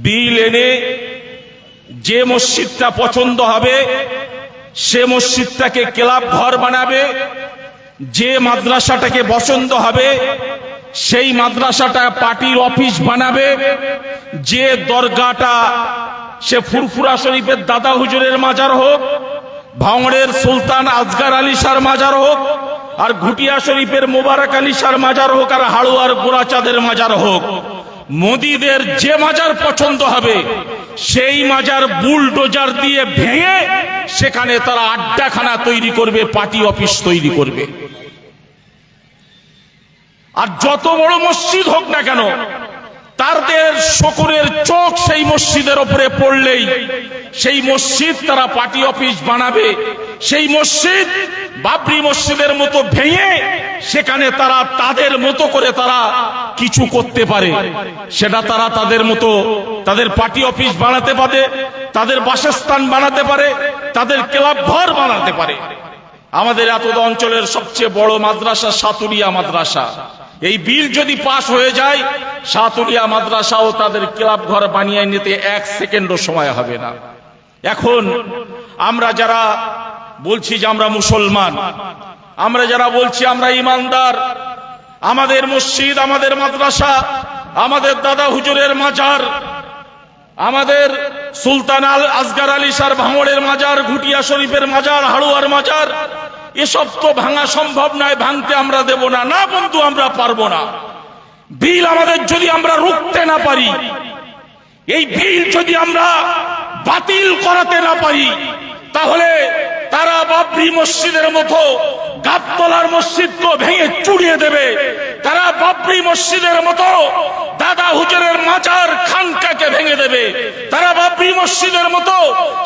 বিল এনে যে মসজিদটা পছন্দ হবে সে মসজিদটাকে ক্লাব ঘর বানাবে, যে মাদ্রাসাটাকে পছন্দ হবে সেই মাদ্রাসাটা পার্টির অফিস বানাবে, যে দরগাটা সে ফুরফুরা শরীফের দাদা হুজুরের মাজার হোক, ভাঙড়ের সুলতান আসগার আলী শাহর মাজার হোক, আর ঘুটিয়া শরীফের মোবারক আলী শাহর মাজার হোক, আর হাড়ুয়ার গোরাচাঁদের মাজার হোক, মোদিদের যে মাজার পছন্দ হবে সেই মাজার বুলডোজার দিয়ে ভেঙে সেখানে তারা আড্ডাখানা তৈরি করবে, পার্টি অফিস তৈরি করবে। আর যত বড় মসজিদ হোক না কেন, তাদের শকুনের চোখ সেই মসজিদের উপরে পড়লেই সেই মসজিদ তারা পার্টি অফিস বানাবে। সেই মসজিদ বাবরি মসজিদের মতো ভেঙে সেখানে তারা তাদের মতো করে তারা কিছু করতে পারে, সেটা তারা তাদের মতো তাদের পার্টি অফিস বানাতে পারে, তাদের বাসস্থান বানাতে পারে, তাদের ক্লাব ঘর বানাতে পারে। আমাদের এত অঞ্চলের সবচেয়ে বড় মাদ্রাসা সাতুরিয়া মাদ্রাসা। এই বিল যদি পাস হয়ে যায়, সাতুরিয়া মাদ্রাসাও তাদের ক্লাব ঘর বানিয়ে নিতে 1 সেকেন্ডও সময় হবে না। এখন আমরা যারা বলছি যে আমরা মুসলমান, আমরা যারা বলছি আমরা ইমানদার, আমাদের মসজিদ, আমাদের মাদ্রাসা, আমাদের দাদা হুজুরের মাজার, আমাদের সুলতান আসগার আলী শাহর ভাঙড়ের মাজার, ঘুটিয়া শরীফের মাজার, হাড়ুয়ার মাজার, এসব তো ভাঙা সম্ভব নয়, ভাঙতে আমরা দেব না। না বন্ধু, আমরা পারবো না। বিল আমাদের যদি আমরা রুখতে না পারি, এই বিল যদি আমরা বাতিল করাতে না পারি, তাহলে তারা বাবরি মসজিদের মতো গাবতলার মসজিদকে ভেঙে চুড়িয়ে দেবে। তারা বাবরি মসজিদের মতো দাদা হুজুরের মাজার খানকাকে ভেঙে দেবে। তারা বাবরি মসজিদের মতো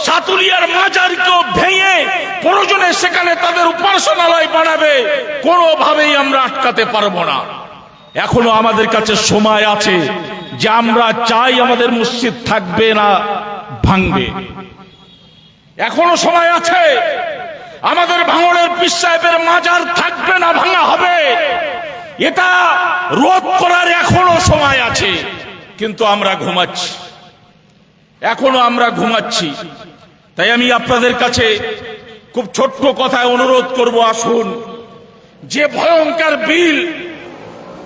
সাতুলিয়ার মাজারকেও ভেঙে প্রয়োজনে সেখানে তাদের উপাসনালয় বানাবে। কোনোভাবেই আমরা আটকাতে পারবো না। এখনো আমাদের কাছে সময় আছে যে আমরা চাই আমাদের মসজিদ থাকবে না, ভাঙবে। এখনো সময় আছে। আমাদের ভাঙড়ের পীর সাহেবের মাজার থাকবে না, ভাঙা হবে। এটা রোধ করার এখনো সময় আছে, কিন্তু আমরা ঘুমাচ্ছি, এখনো আমরা ঘুমাচ্ছি। তাই আমি আপনাদের কাছে খুব ছোট্ট কথায় অনুরোধ করব, আসুন, যে ভয়ঙ্কর বিল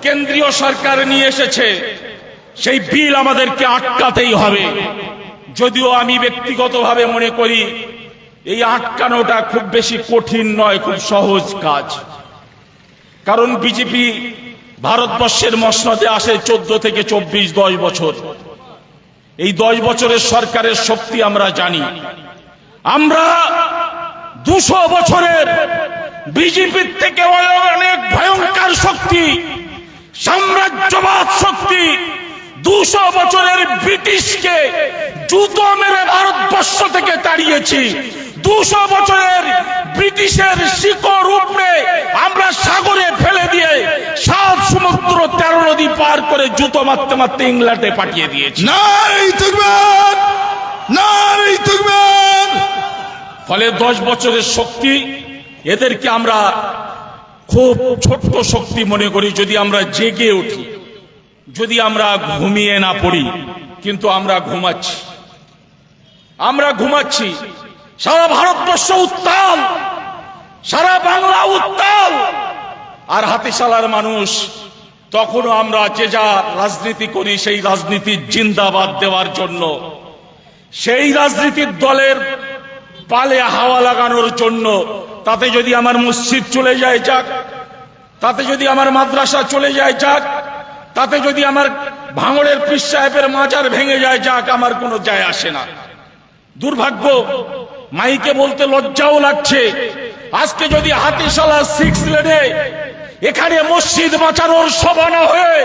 কেন্দ্রীয় সরকার নিয়ে এসেছে সেই বিল আমাদেরকে আটকাতেই হবে। যদিও আমি ব্যক্তিগতভাবে মনে করি এই আটকানোটা খুব বেশি কঠিন নয়, খুব সহজ কাজ। কারণ বিজেপি ভারতবর্ষের মসনদে আসে 14 থেকে 24, 10 বছর। এই 10 বছরের সরকারের শক্তি আমরা জানি। আমরা 200 বছরের বিজেপির থেকে অনেক ভয়ঙ্কর শক্তি, সাম্রাজ্যবাদ শক্তি, 200 বছরের ব্রিটিশকে জুতো মেরে ভারতবর্ষ থেকে তাড়িয়েছি। 200 বছরের ব্রিটিশের শিকড় উপড়ে আমরা সাগরে ফেলে দিয়ে 7 সমুদ্র 13 নদী পার করে জুতো মারতে মারতে ইংল্যান্ডে পাঠিয়ে দিয়েছি। নারী তুকবীর, নারী তুকবীর। ফলে 10 বছরের শক্তি, এদেরকে আমরা খুব ছোট্ট শক্তি মনে করি যদি আমরা জেগে উঠি, যদি আমরা ঘুমিয়ে না পড়ি। কিন্তু আমরা ঘুমাচ্ছি, আমরা ঘুমাচ্ছি। সারা ভারতবর্ষ উত্তাল, সারা বাংলা উত্তাল। আর হাতিশালার মানুষ তখনও আমরা যে যা রাজনীতি করি সেই রাজনীতির জিন্দাবাদ দেওয়ার জন্য, সেই রাজনীতির দলের পালে হাওয়া লাগানোর জন্য। তাতে যদি আমার মসজিদ চলে যায় যাক, তাতে যদি আমার মাদ্রাসা চলে যায় যাক, তাতে যদি আমার ভাঙড়ের পীর সাহেবের মাজার ভেঙে যায় যাক, আমার কোনো যায় আসে না। দুর্ভাগ্য, মাইকে বলতে লজ্জাও লাগছে, আজকে যদি হাতিশালা 6 লেনে এখানে মসজিদ বাঁচানোর সভা না হয়ে,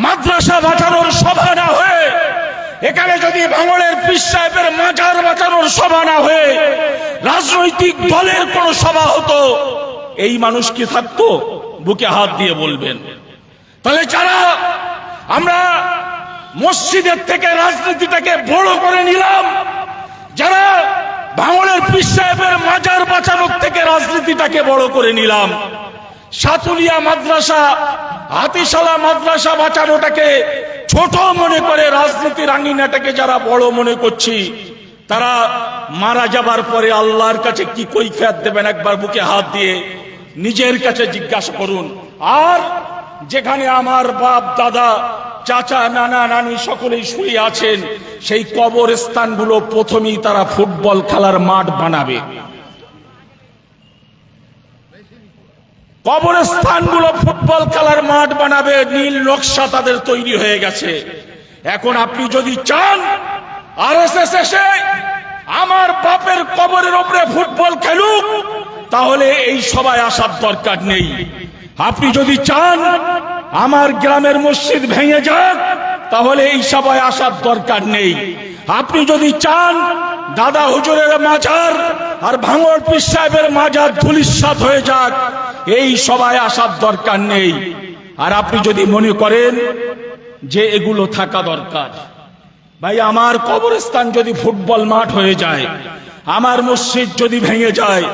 মাদ্রাসা বাঁচানোর সভা না হয়ে, এখানে যদি ভাঙড়ের পীর সাহেবের মাজার বাঁচানোর সভা না হয়ে রাজনৈতিক দলের কোন সভা হতো, এই মানুষ কি থাকতো? বুকে হাত দিয়ে বলবেন। তাহলে যারা আমরা মসজিদের থেকে রাজনীতিটাকে বড় করে নিলাম, যারা ভাঙড়ের পীর সাহেবের মাজার বাঁচানোর থেকে রাজনীতিটাকে বড় করে নিলাম, সাতুলিয়া মাদ্রাসা, হাতিশালা মাদ্রাসা বাঁচানোটাকে ছোট মনে করে রাজনীতির আঙ্গিনাটাকে যারা বড় মনে করছি, তারা মারা যাবার পরে আল্লাহর কাছে কি কৈফিয়ত দেবেন? একবার বুকে হাত দিয়ে নিজের কাছে জিজ্ঞাসা করুন। আর যেখানে আমার বাপ দাদা চাচা নানা নানি সকলেই শুয়ে আছেন, সেই কবরস্থানগুলো প্রথমেই তারা ফুটবল খেলার মাঠ বানাবে। কবরস্থানগুলো ফুটবল খেলার মাঠ বানাবে, নীল নকশা তাদের তৈরি হয়ে গেছে। এখন আপনি যদি চান আরএসএস এসে আমার বাপের কবরের উপরে ফুটবল খেলুক, তাহলে এই সভায় আসার দরকার নেই। আপনি যদি চান আমার গ্রামের মসজিদ ভেঙে যাক, তাহলে এই সভায় আসার দরকার নেই। আপনি যদি চান দাদা হুজুরের মাজার আর ভাঙড় পীর সাহেবের মাজার ধুলিস্যাৎ হয়ে যাক, এই সভায় আসার দরকার নেই। আর আপনি যদি মনে করেন যে এগুলো থাকা দরকার, ভাই আমার কবরস্থান যদি ফুটবল মাঠ হয়ে যায়, আমার মসজিদ যদি ভেঙে যায়,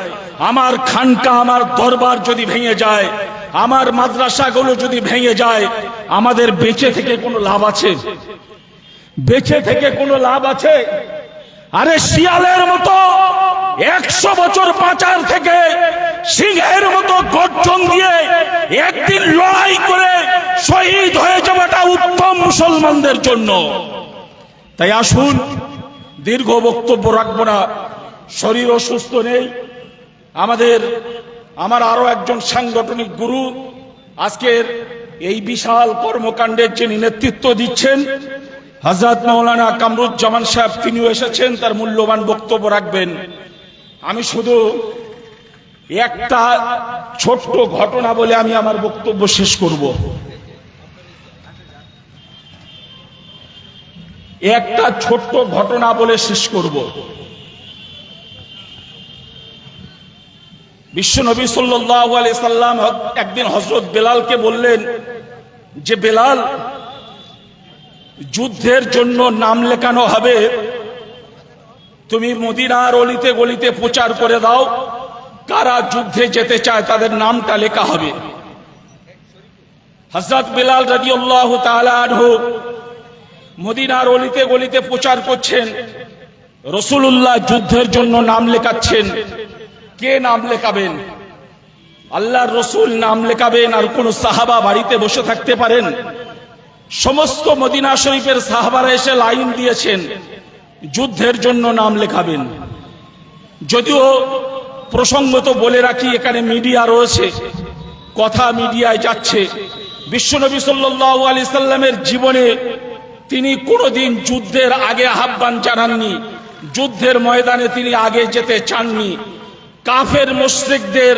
আমার খানকা আমার দরবার যদি ভেঙে যায়, আমার মাদ্রাসাগুলো যদি ভেঙে যায়, আমাদের বেঁচে থেকে কোনো লাভ আছে? বেঁচে থেকে কোনো লাভ আছে? আরে শিয়ালের মতো 100 বছর বাঁচার থেকে সিংহের মতো গর্জন দিয়ে একদিন লড়াই করে শহীদ হয়ে যাওয়াটা উত্তম মুসলমানদের জন্য। তাই আসুন, দীর্ঘ বক্তব্য রাখবো না, শরীর অসুস্থ নেই আমার আরো একজন সাংগঠনিক গুরু আজকের এই বিশাল কর্মকাণ্ডের যিনি নেতৃত্ব দিচ্ছেন, হযরত মাওলানা কামরুজ্জামান সাহেব, তিনিও এসেছেন, তার মূল্যবান বক্তব্য রাখবেন। আমি শুধু একটা ছোট্ট ঘটনা বলে আমি আমার বক্তব্য শেষ করব। একটা ছোট্ট ঘটনা বলে শেষ করব। বিশ্বনবী সাল্লাল্লাহু আলাইহি সাল্লাম একদিন হযরত বেলালকে বললেন যে, বেলাল, যুদ্ধের জন্য নাম লেখানো হবে, তুমি মদিনার অলিতে গলিতে প্রচার করে দাও, কারা যুদ্ধে যেতে চায় তাদের নামটা লেখা হবে। হযরত বেলাল রাদিয়াল্লাহু তাআলা আনহু মদিনার অলিতে গলিতে প্রচার করছেন, রাসূলুল্লাহ যুদ্ধের জন্য নাম লেখাচ্ছেন। কে নাম লেখাবেন? আল্লাহর রাসূল নাম লেখাবেন, আর কোন সাহাবা বাড়িতে বসে থাকতে পারেন? সমস্ত মদিনা শরীফের সাহাবারা এসে লাইন দিয়েছেন, যুদ্ধের জন্য নাম লেখাবেন। যদিও প্রসঙ্গত বলে রাখি, এখানে মিডিয়া রয়েছে, কথা মিডিয়ায় যাচ্ছে। বিশ্বনবী সাল্লাল্লাহু আলাইহি সাল্লামের জীবনে তিনি কোনোদিন যুদ্ধের আগে আহ্বান জানাননি, যুদ্ধের ময়দানে তিনি আগে যেতে চাননি। কাফের মুশরিকদের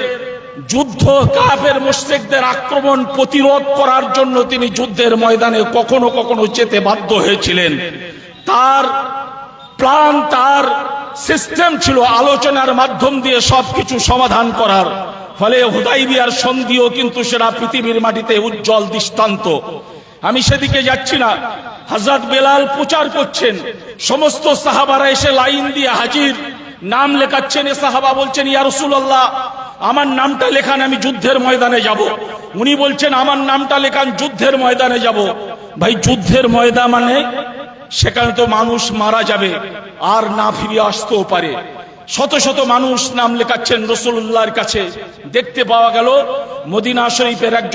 যুদ্ধ, কাফের মুশরিকদের আক্রমণ প্রতিরোধ করার জন্য তিনি যুদ্ধের ময়দানে কখনো কখনো যেতে বাধ্য হয়েছিলেন। তার প্ল্যান, তার সিস্টেম ছিল আলোচনার মাধ্যম দিয়ে সবকিছু সমাধান করার। ফলে হুদাইবিয়ার সন্ধিও কিন্তু সেটা পৃথিবীর মাটিতে উজ্জ্বল দৃষ্টান্ত। আমি সেদিকে যাচ্ছি না। হযরত বেলাল প্রচার করছেন, সমস্ত সাহাবারা এসে লাইন দিয়ে হাজির, নাম লেখাচ্ছেন। এ সাহাবা বলছেন, ইয়া রাসূলুল্লাহ, আমার নামটা লেখান, আমি যুদ্ধের ময়দানে যাব। উনি বলছেন, আমার নামটা লেখান, যুদ্ধের ময়দানে যাব। ভাই, যুদ্ধের ময়দান মানে সেখানে তো মানুষ মারা যাবে, আর না ফিরে আসতেও পারে। শত শত মানুষ নাম লেখাচ্ছেন রাসূলুল্লাহর কাছে। দেখতে পাওয়া গেল মদিনা শরীফের একজন